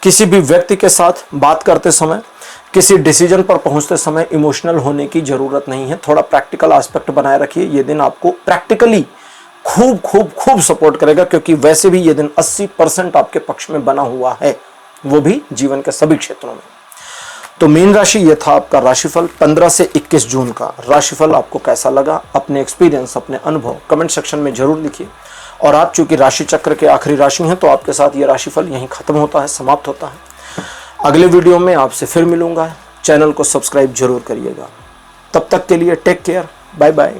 किसी भी व्यक्ति के साथ बात करते समय, किसी डिसीजन पर पहुंचते समय इमोशनल होने की जरूरत नहीं है। थोड़ा प्रैक्टिकल एस्पेक्ट बनाए रखिए। ये दिन आपको प्रैक्टिकली खूब खूब खूब सपोर्ट करेगा, क्योंकि वैसे भी ये दिन 80% आपके पक्ष में बना हुआ है, वो भी जीवन के सभी क्षेत्रों में। तो मीन राशि, ये था आपका राशिफल 15 से 21 जून का। राशिफल आपको कैसा लगा? अपने एक्सपीरियंस, अपने अनुभव कमेंट सेक्शन में जरूर लिखिए। और आप चूंकि राशि चक्र के आखिरी राशि हैं, तो आपके साथ ये राशिफल यहीं खत्म होता है, समाप्त होता है। अगले वीडियो में आपसे फिर मिलूंगा। चैनल को सब्सक्राइब जरूर करिएगा। तब तक के लिए टेक केयर, बाय बाय।